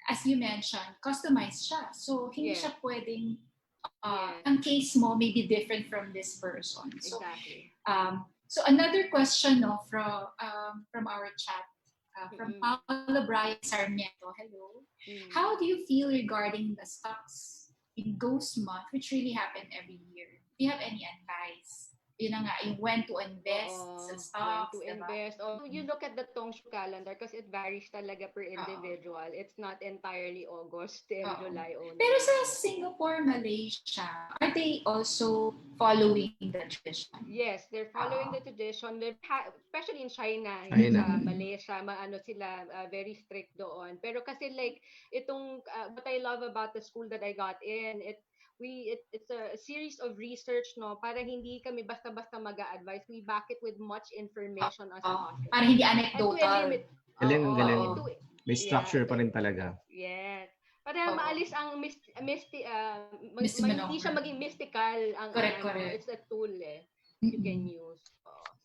As you mentioned, customized siya. So, hindi Yeah. siya pwedeng, Yeah. ang case mo may be different from this person. So, Exactly. so another question from our chat, from Paula Brian Sarmiento. Hello. How do you feel regarding the stocks in Ghost Month, which really happen every year? Do you have any advice? Yun na nga, yung when to invest sa stocks, when to diba? invest. You look at the Tongshu calendar because it varies talaga per individual. It's not entirely August and July only. Pero sa Singapore, Malaysia, are they also following the tradition? Yes, they're following the tradition. Especially in China, China. sa Malaysia, sila very strict doon. Pero kasi like itong what I love about the school that I got in, it's a series of research, no, para hindi kami basta-basta mag-a-advise. We back it with much information as possible. Para hindi And to anecdotal. limit, Galing. May yeah, structure pa rin talaga. Yes. Para maalis ang hindi siya maging mystical ang Correct. it's a tool you can use.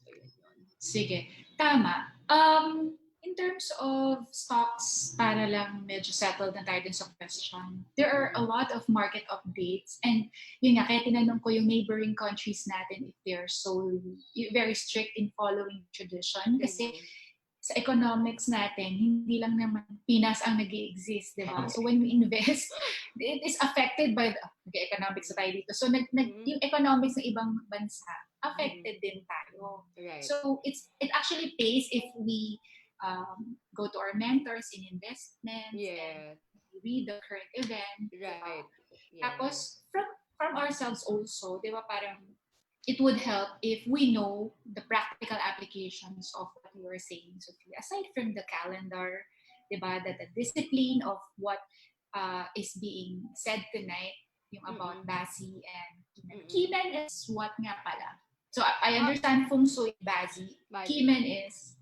So yun. Sige. Tama. In terms of stocks, para lang medyo settled na tayo dun sa question, there are a lot of market updates. And yun nga, kaya tinanong ko yung neighboring countries natin if they're so very strict in following tradition. Kasi sa economics natin, hindi lang naman Pinas ang nag-i-exist, di ba? So when we invest, it is affected by the economics na tayo dito. So yung economics ng ibang bansa, affected din tayo. Right. So it actually pays if we go to our mentors in investments and read the current event. Right. Yeah. Tapos, from ourselves also, di ba, parang it would help if we know the practical applications of what you were saying, Sophie. Aside from the calendar, di ba, the discipline of what is being said tonight, yung about Basi and Kimen. Kimen is what nga pala? So, I understand Feng Shui, Basi. Kimen is?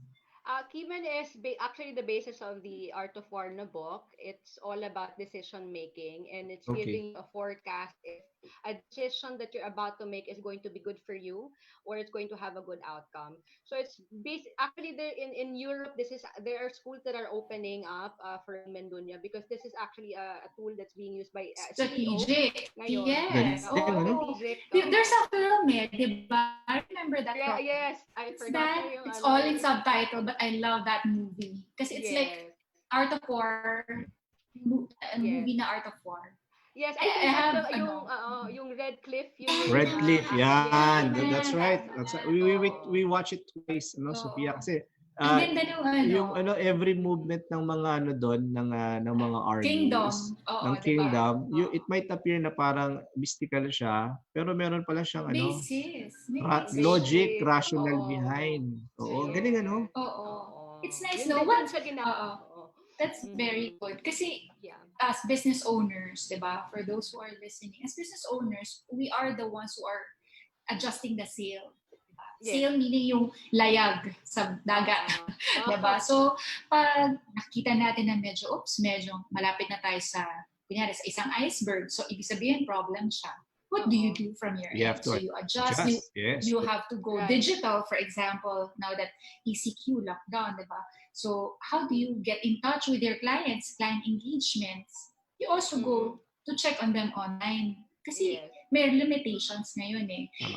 Kimen is actually the basis of the Art of War na book. It's all about decision making, and it's giving you a forecast if a decision that you're about to make is going to be good for you or it's going to have a good outcome. So it's actually there in Europe. There are schools that are opening up for Mendunya because this is actually a tool that's being used by strategic. CEO Yes. Strategic. There's a film, di ba? I remember that. Yes, I forgot. It's all in subtitle, but I love that movie because it's like Art of War, movie na Art of War. Yes, I think that's yung Red Cliff. Red Cliff, yeah. That's right. We watch it twice, Sophia, kasi yung every movement ng mga doon ng mga armies ng kingdom, it might appear na parang mystical siya, pero meron pala siyang basis. Logic, rational behind. Galing It's nice, no? That's very good. Kasi as business owners, diba? For those who are listening, as business owners, we are the ones who are adjusting the sail. Sail meaning yung layag sa dagat. Diba? So, pag nakita natin na medyo malapit na tayo sa isang iceberg, so ibig sabihin problem siya. What do you do from your end? So you adjust. You have to go digital, for example, now that ECQ lockdown, diba? So how do you get in touch with your clients, client engagements? You also go to check on them online. Kasi may limitations ngayon .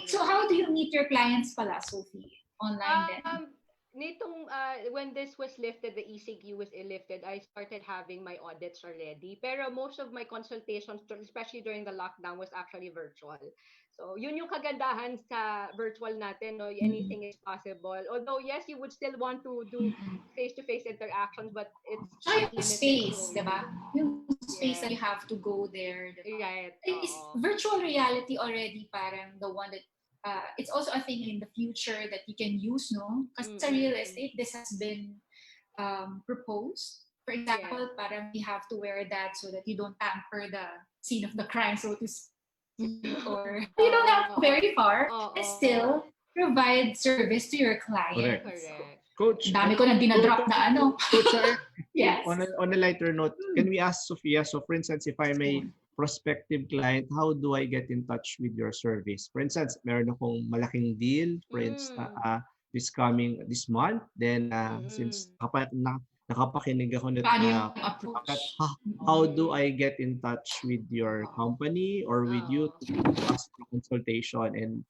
So how do you meet your clients pala, Sophie? Online din? Nitong when this was lifted, the ECQ was lifted, I started having my audits already. Pero most of my consultations, especially during the lockdown, was actually virtual. So, yun yung kagandahan sa virtual natin, no? Mm-mm. Anything is possible. Although, yes, you would still want to do Mm-mm. face-to-face interactions, but it's Tsaka just yung limited space, to, di ba? Yung space that you yes, have to go there, di ba? right, Is oo. virtual reality already parang the one that it's also a thing in the future that you can use, no? Kasi sa real Mm-mm. estate, this has been proposed. For Yes. example, parang you have to wear that so that you don't tamper the scene of the crime, so to speak, or you don't have to go Oo. very far and Oo. still provide service to your Correct. clients. So, Correct. Coach, dami ko nang dinadrop na ano. Coach, Yes. on a lighter note, can we ask Sophia, so for instance, if I'm a prospective client, how do I get in touch with your service? For instance, meron akong malaking deal, for instance, this month, then since Mm-mm. nakapakinig ako nito Paano na yung approach? how do I get in touch with your company or with you Oo. to ask for consultation? And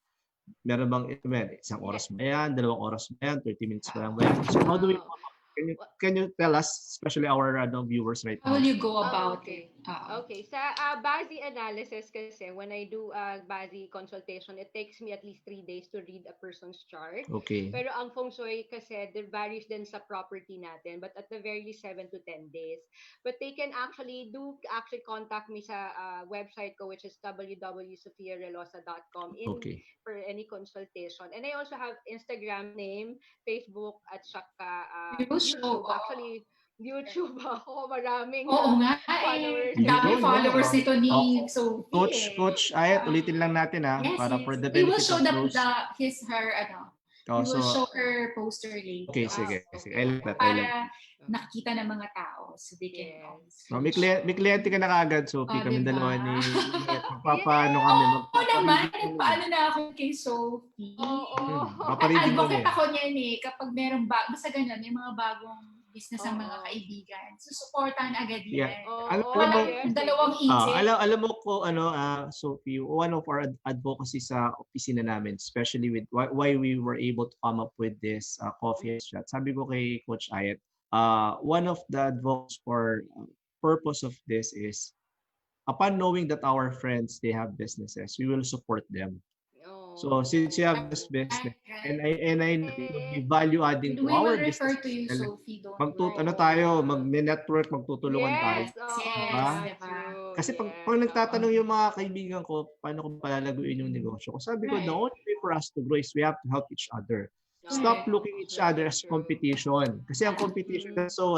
meron bang isang Yeah. oras ba yan, 2 oras ba yan, 30 minutes ba lang ba yan? So how do we Oo. can you tell us, especially our viewers right How now? will you go Oh, about it? okay. Okay. Sa BASI analysis kasi, when I do BASI consultation, it takes me at least 3 days to read a person's chart. Okay. Pero ang feng shui kasi, there varies din sa property natin, but at the very least 7 to 10 days. But they can actually contact me sa website ko, which is www.sophiarelosa.com Okay. for any consultation. And I also have Instagram name, Facebook, at saka You show, YouTube. Actually, YouTube ako, maraming oo nga followers Ang dami Yun, no? followers nito ni Oh, Sophie Coach Aiet, ulitin lang natin Yes, para yes. for the We will benefit show of those. we will show So, her poster later. okay, sige. I like that. Para nakikita ng mga tao so they can Yes. May kliyente ka na kagad, Sophie. Kami diba? dalawa ni Aiet. Yes! Magpapaano kami? Oo naman, Magpapareading nagpaano na ako kay Sophie. Oo. Papareading kami. Advocate ako niyan kapag merong basta ganyan, may mga bagong business ang mga Oo. kaibigan. So, supportan agad yan. Yeah. Oo, Alam mo, yes, dalawang thank you. isip. alam mo ko Sophie, one of our advocacy sa opisina namin, especially with why we were able to come up with this coffee chat. Sabi ko kay Coach Aiet, one of the advocates for purpose of this is upon knowing that our friends they have businesses, we will support them. So since you have this business, and I know it would be value adding to We our will refer business. to you, Sophie. Don't Tayo, mag-network, magtutulungan tayo. Yes, oo, Diba? true. Kasi pag Yes, nagtatanong yung mga kaibigan ko, paano ko palalaguin yung negosyo ko? Sabi ko, the only way for us to grow is we have to help each other. Stop looking each other as competition. Kasi ang competition that's so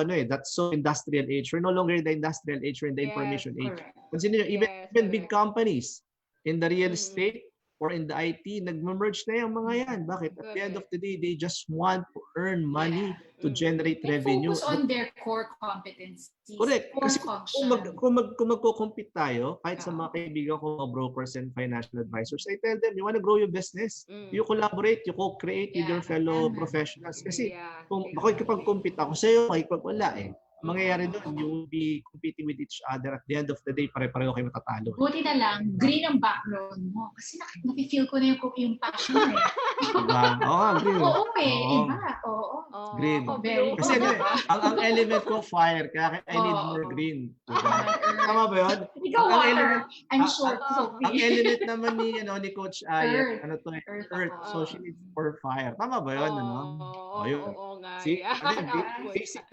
industrial age. We're no longer in the industrial age, we're in the information age. Consider even big companies in the real estate or in the IT, nag-merge na yung mga yan. Bakit? At the end of the day, they just want to earn money to generate revenue. Focus on their core competencies. Correct. Core Kasi function. kung magko-compete tayo, kahit sa mga kaibigan ko, mga brokers and financial advisors, I tell them, you want to grow your business. You collaborate, you co-create with your fellow professionals. Kasi kung makikipag-compete ako sa'yo, wala mangyayari doon, you will be competing with each other. At the end of the day, pare-pareho kayo matatalo. Buti na lang, green ang background mo. Kasi nafe-feel ko na yung passion Diba? Oo, green. Oo iba. Oo. Green. Very Kasi ang element ko fire, kaya I need more green. Diba? Tama ba yun? Ikaw water. I'm short, Sophie. Ang element naman ni Coach Aiet, Earth. So she Earth. needs for fire. Tama ba yun? Yun. Oo nga. See? Basic.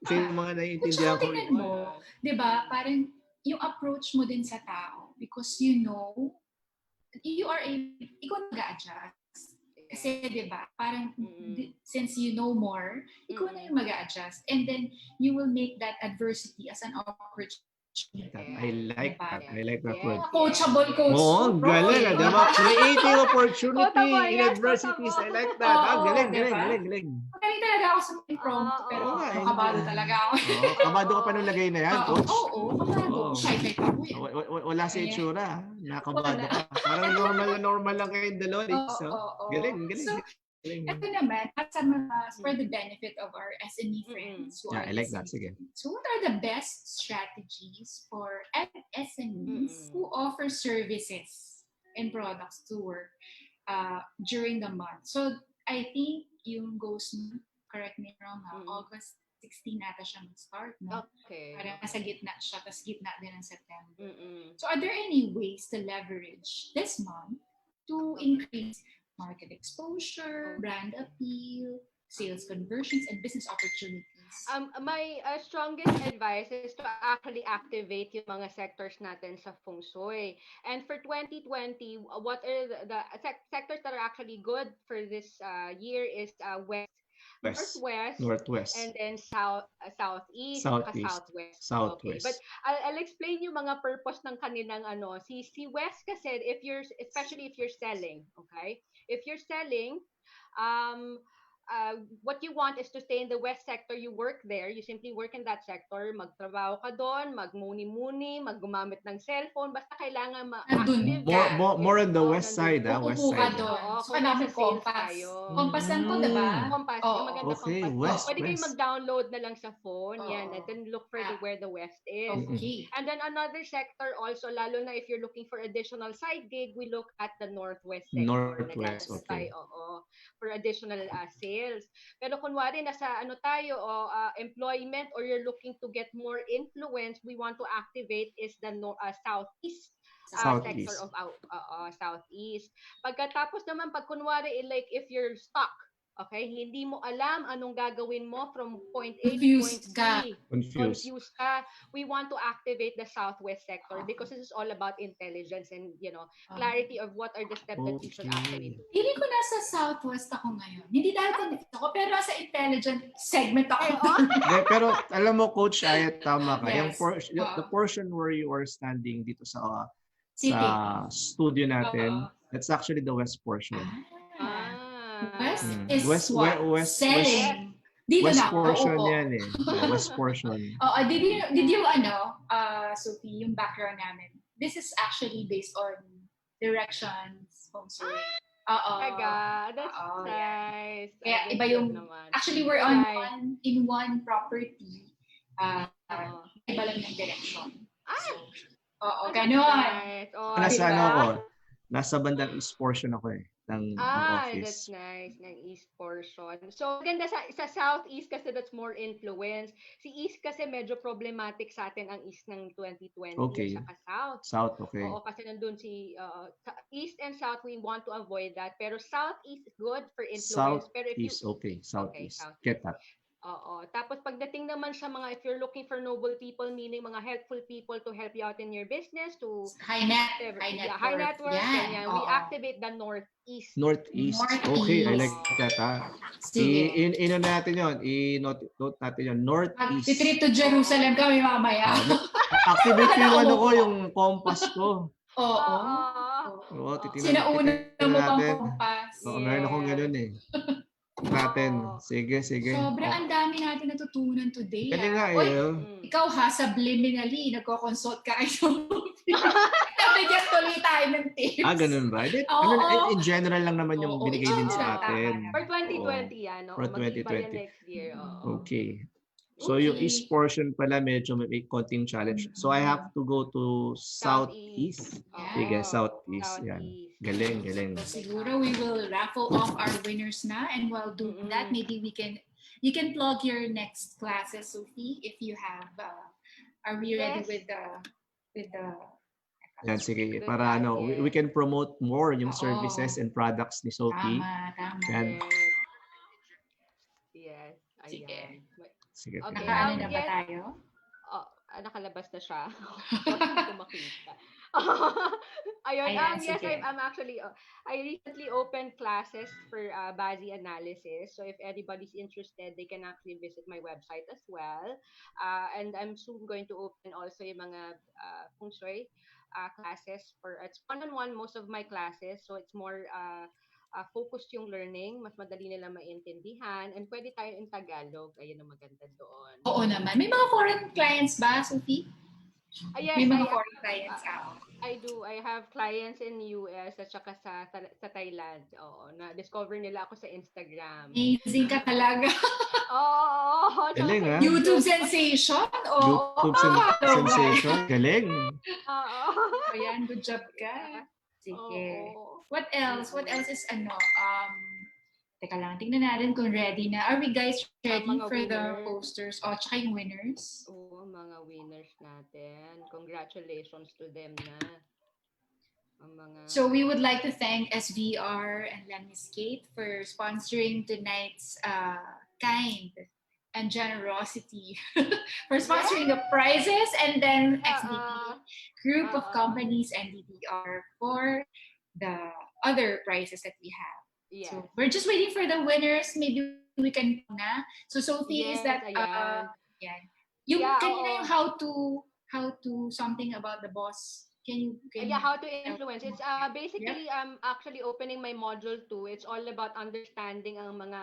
Kasi yung mga naiintindihan ko. Tingnan mo, di ba, parang yung approach mo din sa tao because you know, ikaw nag-a-adjust. Kasi di ba, parang since you know more, ikaw na yung mag-a-adjust. And then, you will make that adversity as an opportunity. I like that word. Coachable coach. Oo, galing. Diba? Creating opportunity in adversities. I like that. Galing. Magaling talaga ako sa impromptu, pero kabado talaga ako. Kabado ka pa nung lagay na yan, coach? Oo, kabado. Shy ako Wala sa itsura. Nakabado ka. Parang normal lang kayong dalawa. Galing. Ito naman, for the benefit of our SME friends. I like that. Sige. So what are the best strategies for SMEs who offer services and products to work during the month? So I think yung Ghost Month correct me if I'm wrong, Mm-mm. August 16 nata siya mag-start, no? Okay. Parang nasa gitna siya, tapos gitna din ng September. Mm-mm. So are there any ways to leverage this month to Okay. increase market exposure, brand appeal, sales conversions, and business opportunities? My strongest advice is to actually activate yung mga sectors natin sa feng shui. And for 2020, what are the sectors that are actually good for this year is west, West. northwest, Northwest. and then southeast, saka Southeast. southwest. Okay, but Southwest. I'll explain yung mga purpose ng kanilang ano. Si west kasi if you're especially if you're selling, okay? If you're selling, um what you want is to stay in the west sector. You work there, you simply work in that sector, magtrabaho ka doon, magmuni-muni, maggumamit ng cellphone, basta kailangan Nandun ma-active More, ka. more, more on the Oo, west nandun side, ka. west Uupo ka side. doon. Oo, So, kung kailangan nasa sales compass. tayo. Kompasan ko, diba? Compass, Oo. yung maganda Okay, compass. west, Pwede kayong west. mag-download na lang sa phone. Oo. Yan, and then look for Ah. where the west is. Okay. And then another sector also, lalo na if you're looking for additional side gig, we look at the northwest sector. Northwest, Nag-ask okay. tayo, for additional sales. Pero kunwari nasa ano tayo, employment, or you're looking to get more influence, we want to activate is the southeast sector Southeast. of southeast. Pagkatapos naman, pag kunwari, like if you're stuck, okay, hindi mo alam anong gagawin mo from point A to point Confused ka. B. Confused. Confused ka. We want to activate the southwest sector because this is all about intelligence and, clarity of what are the steps that you should actually do. Hindi ko nasa southwest ako ngayon. Hindi dahil confused ako, pero sa intelligent segment ako. Hindi, pero alam mo, Coach Aiet, tama ka. Yung Yes. the portion where you are standing dito sa City. studio natin, that's actually the west portion. West Mm. is West- what? west- Selling. Dito West na ako. portion Oo. yan eh. West portion. Did you Sophie, yung background namin, this is actually based on directions, feng shui. Taga, that's Oo, nice. Kaya That's iba good yung, naman. actually we're Right. in one property. Oo. Iba lang yung direction. So, That's ganon. nice. Oh, Nasa diba? ano ako, nasa bandang east portion ako eh, ng That's office. nice. Ng east portion. So, maganda sa southeast kasi that's more influence. Si east kasi medyo problematic sa atin ang east ng 2020 Okay. at saka south. South, okay. Oo, kasi nandun east and south, we want to avoid that. Pero southeast is good for influence. Pero if you, Southeast, okay. Southeast. southeast. Get that. Oo. Tapos pagdating naman sa mga, if you're looking for noble people, meaning mga helpful people to help you out in your business, to High net worth. yeah, Yan. ganyan. We activate the northeast. Northeast. Northeast. Okay, I like that. Sige. Ino natin yun. I-note natin yun. Northeast. Mag-trip to Jerusalem kami mamaya. Activate ko yung ano ko, yung compass ko. Oo. Oo, titingnan Sinauna mo pang natin. compass. Oo, meron akong ganun eh. Natin. Sige. Sobrang ang dami natin natutunan today. Galing nga Oy, eh. ikaw subliminally, nagko-consult ka kayo. Nabigyan tuloy tayo ng tips. Ganun ba? In general lang naman yung Oo, binigay din in sa general, atin. For 2020 yan. For Mag-iba 2020. yan next year. Okay. So yung east portion pala medyo may konting challenge. So I have to go to southeast. Sige, southeast. Yan. Galing. Siguro we will raffle off our winners na, and while doing that, maybe you can plug your next classes, Sophie, if you have. Are we ready with the Yan, sige. Para we can promote more yung services and products ni Sophie. Tama. Yan. Yes. Sige. Sige. Okay. Nakaano na ba tayo? Nakalabas na siya. Hindi ko makita. Ayun. Yes, sige. I'm actually, I recently opened classes for Bazi analysis. So if anybody's interested, they can actually visit my website as well. And I'm soon going to open also yung mga feng shui classes it's one-on-one most of my classes. So it's more focused yung learning, mas madali nila maintindihan, and pwede tayo in Tagalog. Ayun ang maganda doon. Oo naman. May mga foreign clients ba, Sophie? Yes, May mga foreign clients. I do. I have clients in US at saka sa Thailand. Oo, na-discover nila ako sa Instagram. Amazing ka talaga. Oo. Galing ha? YouTube sensation? YouTube sensation? Galing. Oo. Ayan, good job ka. Sige. Oo. What else? What else is Teka lang, tingnan natin kung ready na. Are we guys ready mga for the winner. posters? O, tsaka yung winners. Oo, mga winners natin. Congratulations to them na. Ang mga... So we would like to thank SVR and Lemniscape for sponsoring tonight's kind and generosity for sponsoring the prizes, and then XDP group of companies and DDR for the other prizes that we have. Yes. So we're just waiting for the winners. Maybe we can na. So Sophie, is that ayan. Yung kanina yung how to something about the boss. Can you how to influence. It's basically I'm actually opening my module 2. It's all about understanding ang mga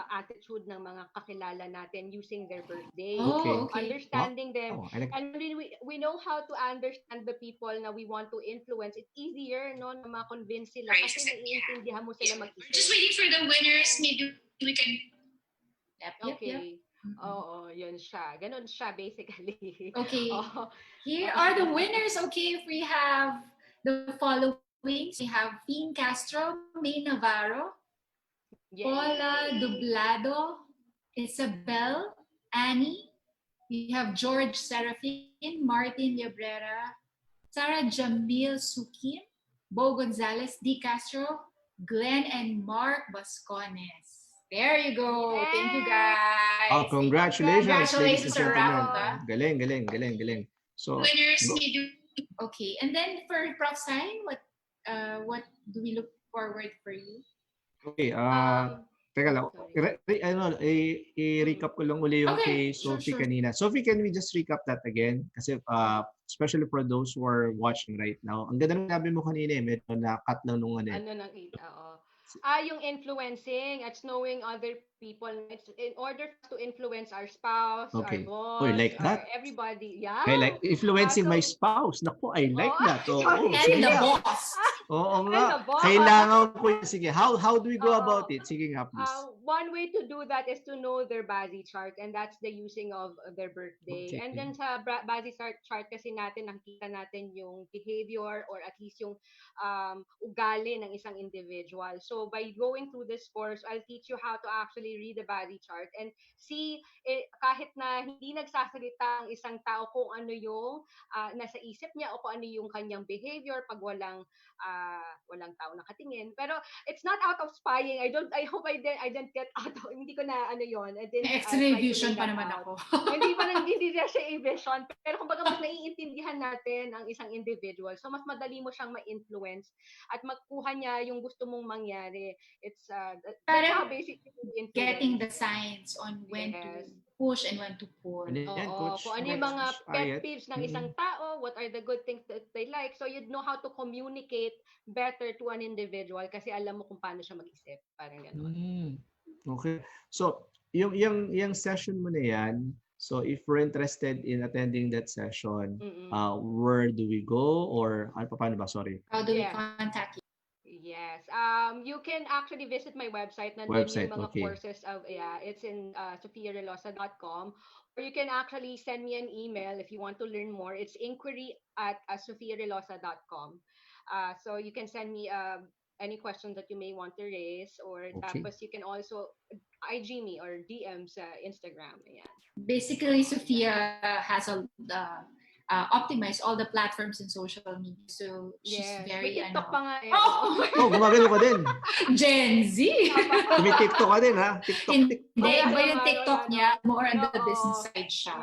attitude ng mga kakilala natin using their birthday. Okay. Understanding them. And when we know how to understand the people na we want to influence, it's easier no na ma-convince sila kasi naiintindihan mo sila mag-isip. We're just waiting for the winners. Maybe we can Okay. Oo, yun siya. Ganun siya, basically. Okay. Here are the winners. Okay, we have the following. We have Dean Castro, May Navarro, Paula Dublado, Isabel, Annie. We have George Serafin, Martin Librera, Sarah Jamil Sukim, Bo Gonzalez, D. Castro, Glenn and Mark Bascones. There you go. Yes. Thank you, guys. Oh, congratulations. Congratulations around. Galing. So, winners okay. And then for Prof. Sai, what do we look forward for you? Okay, teka lang. I-recap ko lang uli yung kay Sophie kanina. Sophie, can we just recap that again? Kasi especially for those who are watching right now, ang ganda ng sabi mo kanina medyo na-cut lang nung ano. Ano nang yung influencing, it's knowing other people. It's in order to influence our spouse, our boss, like that? Everybody. Yeah. I like influencing my spouse. Naku, I like that. And the boss. Oo nga. Kailangan ko yun. Sige, how do we go about it? Sige nga, please. One way to do that is to know their body chart, and that's the using of their birthday. Okay. And then sa body chart kasi natin, nakikita natin yung behavior or at least yung ugali ng isang individual. So by going through this course, I'll teach you how to actually read the body chart and see kahit na hindi nagsasalita ang isang tao kung ano yung nasa isip niya o kung ano yung kanyang behavior pag walang tao nakatingin. Pero it's not out of spying. I hope I didn't get out of, hindi ko na ano yon. X-ray vision pa naman ako. hindi na siya vision. Pero kumbaga mas naiintindihan natin ang isang individual. So mas madali mo siyang ma-influence at magkuha niya yung gusto mong mangyari. It's that's how basically getting the signs on when to push and when to pull. Kung ano yung mga pet peeves ng isang tao, what are the good things that they like. So you'd know how to communicate better to an individual kasi alam mo kung paano siya mag-isip. Parang gano'n. Okay. So, yung session mo na yan, so if we're interested in attending that session, where do we go? Or, paano ba? Sorry. How do we contact you? Yes. You can actually visit my website. Nandun yung mga courses of, it's in sophiarelosa.com. Or you can actually send me an email if you want to learn more. It's inquiry@sophiarelosa.com. So you can send me any questions that you may want to raise, or tapos you can also IG me or DM sa Instagram. Ayan. Basically, Sophia has optimized all the platforms in social media. So she's very TikTok pa nga. Gumagano ka din. Gen Z. May TikTok ka din, ha? Hindi, iba yung TikTok niya. More on the business side siya.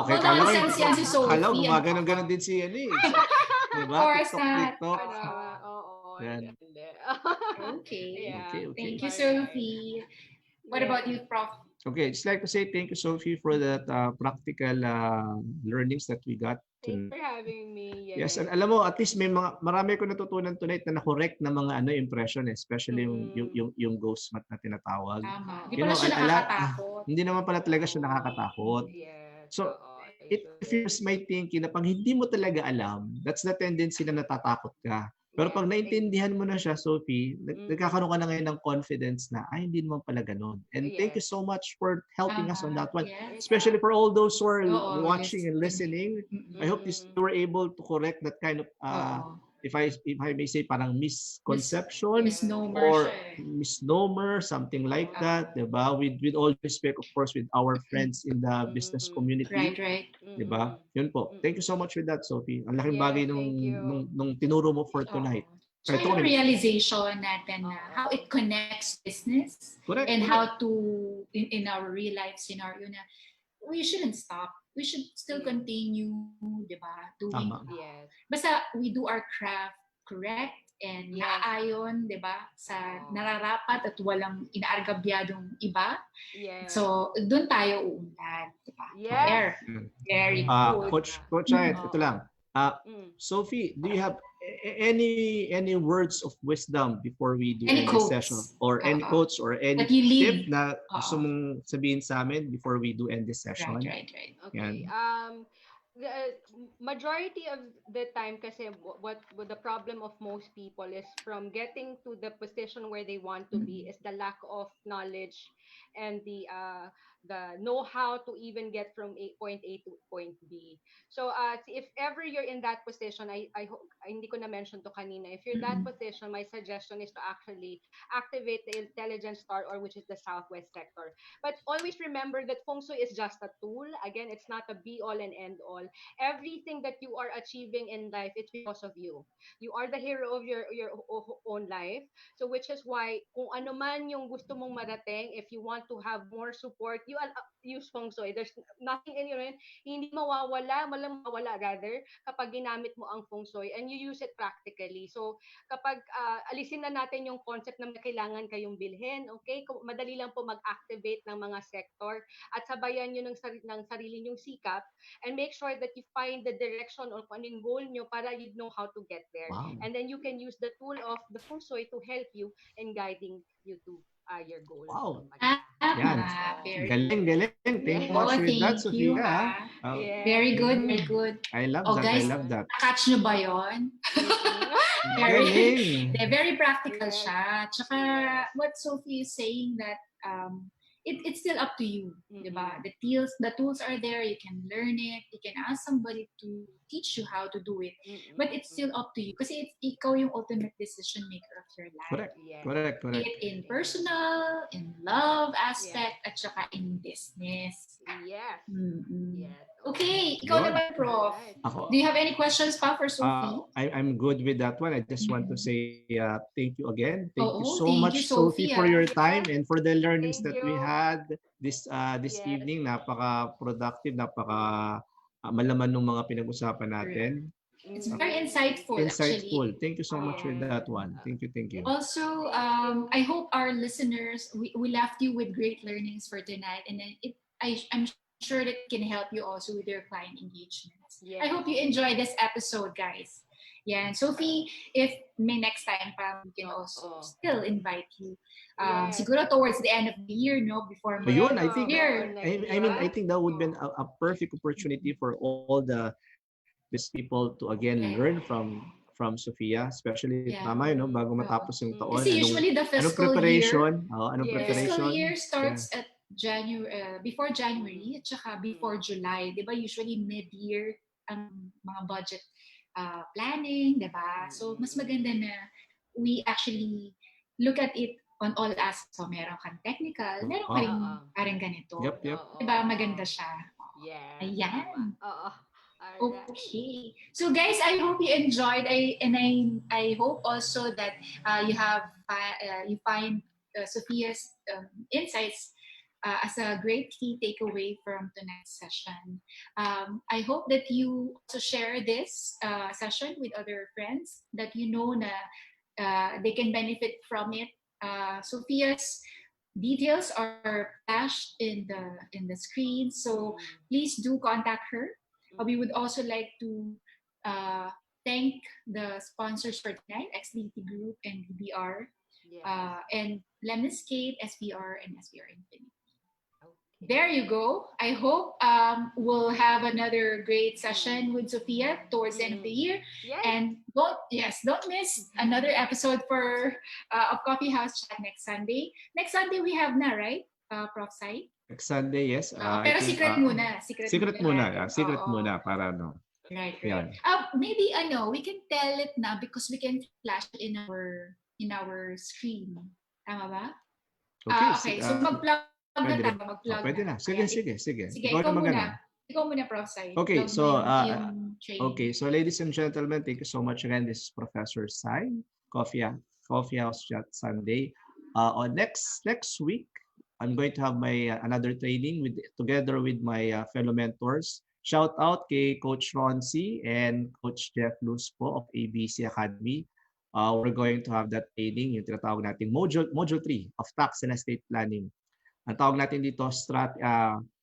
Okay. Kala ko yan si Sophie. Kala ko gumagano din si diba? Of course not. Yan. Okay. Thank you, Sophie. What about you, Prof? Okay, just like to say thank you, Sophie, for that practical learnings that we got. Thanks for having me. Yes, and alam mo, at least marami ko natutunan tonight na na-correct na mga impression, especially yung ghost math na tinatawag. Tama. Hindi pala siya nakakatakot. Hindi naman pala talaga siya nakakatakot. Yes. So, it fears my thinking na pag hindi mo talaga alam, that's the tendency na natatakot ka. Pero pag naintindihan mo na siya, Sophie, nagkakaroon ka na ngayon ng confidence na, hindi naman pala ganun. And thank you so much for helping us on that one. Especially for all those who are watching and listening. I hope you were able to correct that kind of if I may say, parang misconception Misnomer or siya eh. misnomer, something like that, 'di ba? With all respect, of course, with our friends in the business Right, community, right. 'di ba? Yun po. Thank you so much with that, Sophie. Ang laking bagay Yes, thank you. nung tinuro mo for Oo. tonight. So Ito yung kami. realization natin na how Oo. it connects business Correct, and correct. how to, in our real life scenario na we shouldn't stop. We should still Yeah. continue, di ba? Doing, Tama. Yes. basta we do our craft correct and Yes. naaayon, di ba? Sa Oo. nararapat at walang inaargabyadong iba. Yes. So, doon tayo uunlad, di ba? Yes. There. Very Yes. good. Coach Aiet, ito Oo. lang. Sophie, do you have any words of wisdom before we do Any end this session? quotes? Or any quotes or any That you tip leave. na gusto mong sabihin sa amin before we do end this session? Right. Okay. Yan. The majority of the time kasi what the problem of most people is from getting to the position where they want to be is the lack of knowledge and the know-how to even get from point A to point B. So if ever you're in that position, I hope hindi ko na mention to kanina. If you're that position, my suggestion is to actually activate the intelligence star, or which is the southwest sector. But always remember that feng shui is just a tool. Again, it's not a be all and end all. Everything that you are achieving in life, it's because of you. You are the hero of your own life. So which is why kung ano man yung gusto mong marating, if you want to have more support, you use feng shui. There's nothing in your end, hindi mawawala, walang mawala rather kapag ginamit mo ang feng shui and you use it practically. So kapag alisin na natin yung concept na may kailangan kayong bilhin, okay? Madali lang po mag-activate ng mga sector at sabayan nyo ng sarili nyong sikap and make sure that you find the direction or kung anong goal nyo para you know how to get there. Wow. And then you can use the tool of the feng shui to help you in guiding you to your goal. Wow. Yan. Galing. Thank you much with that, Sophia. Yes. Very good. I love that. Guys, I love that. catch nyo ba yun? Very practical siya. Tsaka what Sophie is saying that it's still up to you, diba? The tools are there. You can learn it. You can ask somebody to teach you how to do it. But it's still up to you. Kasi ikaw yung ultimate decision maker of your life. Correct. Be it in personal, in love aspect, at saka in business. Yes. Yes. Okay, ikaw naman, Prof. Ako. Do you have any questions pa for Sophie? I'm good with that one. I just want to say thank you again. Thank you so thank much, you, Sophie, for your time and for the learnings Thank that you. we had this evening. Napaka-productive, malaman ng mga pinag-usapan natin. It's very insightful, actually. Thank you so much with that one. Thank you. Also, I hope our listeners, we left you with great learnings for tonight. And then I'm sure that it can help you also with your client engagements. Yes. I hope you enjoy this episode, guys. Yeah, and Sophie, if may next time pa, we can also still invite you. Siguro towards the end of the year, no? Before Yun, I think, year. I think that would be a perfect opportunity for all the business people to again learn from Sophia, especially tama yun, no? Bago matapos yung taon. Kasi usually the fiscal preparation? The fiscal year starts at January, before January, at saka before July. Di ba? Usually mid-year ang mga budget planning, di ba? So, mas maganda na we actually look at it on all aspects. So, meron kang technical, meron ka rin ganito. Yep. Di ba? Maganda siya. Yes. Ayan. Alright. Okay. So guys, I hope you enjoyed. I hope also that you find Sophia's insights as a great key takeaway from tonight's session. I hope that you also share this session with other friends that you know na they can benefit from it. Sophia's details are flashed in the screen, so please do contact her. We would also like to thank the sponsors for tonight, XDT Group and DBR, and Lemniscape, SBR, and SBR Infinity. There you go. I hope we'll have another great session with Sophia towards the end of the year. Yes. And don't miss another episode of Coffee House Chat next Sunday. Next Sunday we have na, right? Prof. Sai? Next Sunday, yes. Pero secret muna. Secret muna para no. Right, right. Yan. Maybe we can tell it now because we can flash it in our screen. Tama ba? Okay, Okay, so mag-plug na tayo, pwede rin. mag-plug na. Pwede na. Ayan, Sige. sige, Ikaw na mag-ano. Ikaw muna, Prof. Sai. Okay, Plug mo so yung okay, training. so ladies and gentlemen, thank you so much again. This is Professor Sai, Coffee House Chat Sunday. On next week, I'm going to have my another training together with my fellow mentors. Shout out kay Coach Ronci and Coach Jeff Luz po of ABC Academy. We're going to have that training, yung tinatawag nating module 3 of tax and estate planning. Ang tawag natin dito,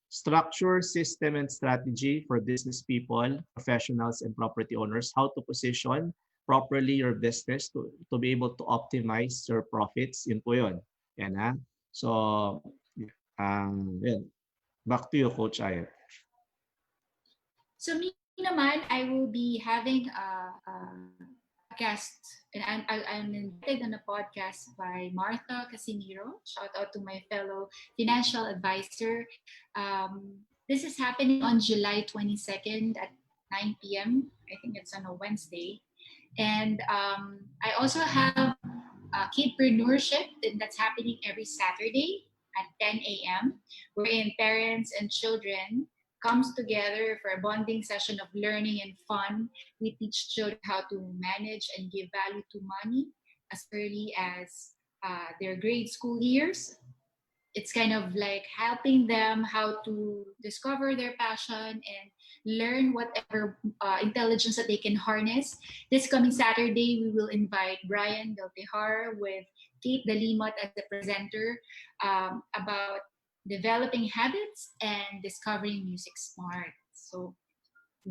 structure, system, and strategy for business people, professionals, and property owners. How to position properly your business to be able to optimize your profits. Yun po yun. Yan ha. So, yun. Back to you, Coach Aiet. So me naman, I will be having a podcast, and I'm invited on a podcast by Martha Casimiro. Shout out to my fellow financial advisor. This is happening on July 22nd at 9 p.m. I think it's on a Wednesday. And I also have Kidpreneurship that's happening every Saturday at 10 a.m., wherein parents and children comes together for a bonding session of learning and fun. We teach children how to manage and give value to money as early as their grade school years. It's kind of like helping them how to discover their passion and learn whatever intelligence that they can harness. This coming Saturday, we will invite Brian Del Tejara with Kate Dalimot as the presenter about developing habits and discovering music smart. So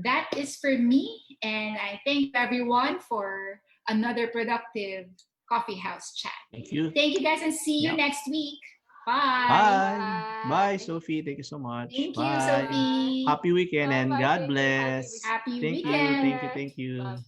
that is for me, and I thank everyone for another productive coffee house chat. Thank you. Thank you guys, and see you next week. Bye. Bye, Sophie. Thank you so much. Thank Bye. you, Sophie. Happy weekend and Bye-bye, God Sophie. bless. Happy Thank weekend. you. Thank you. Bye.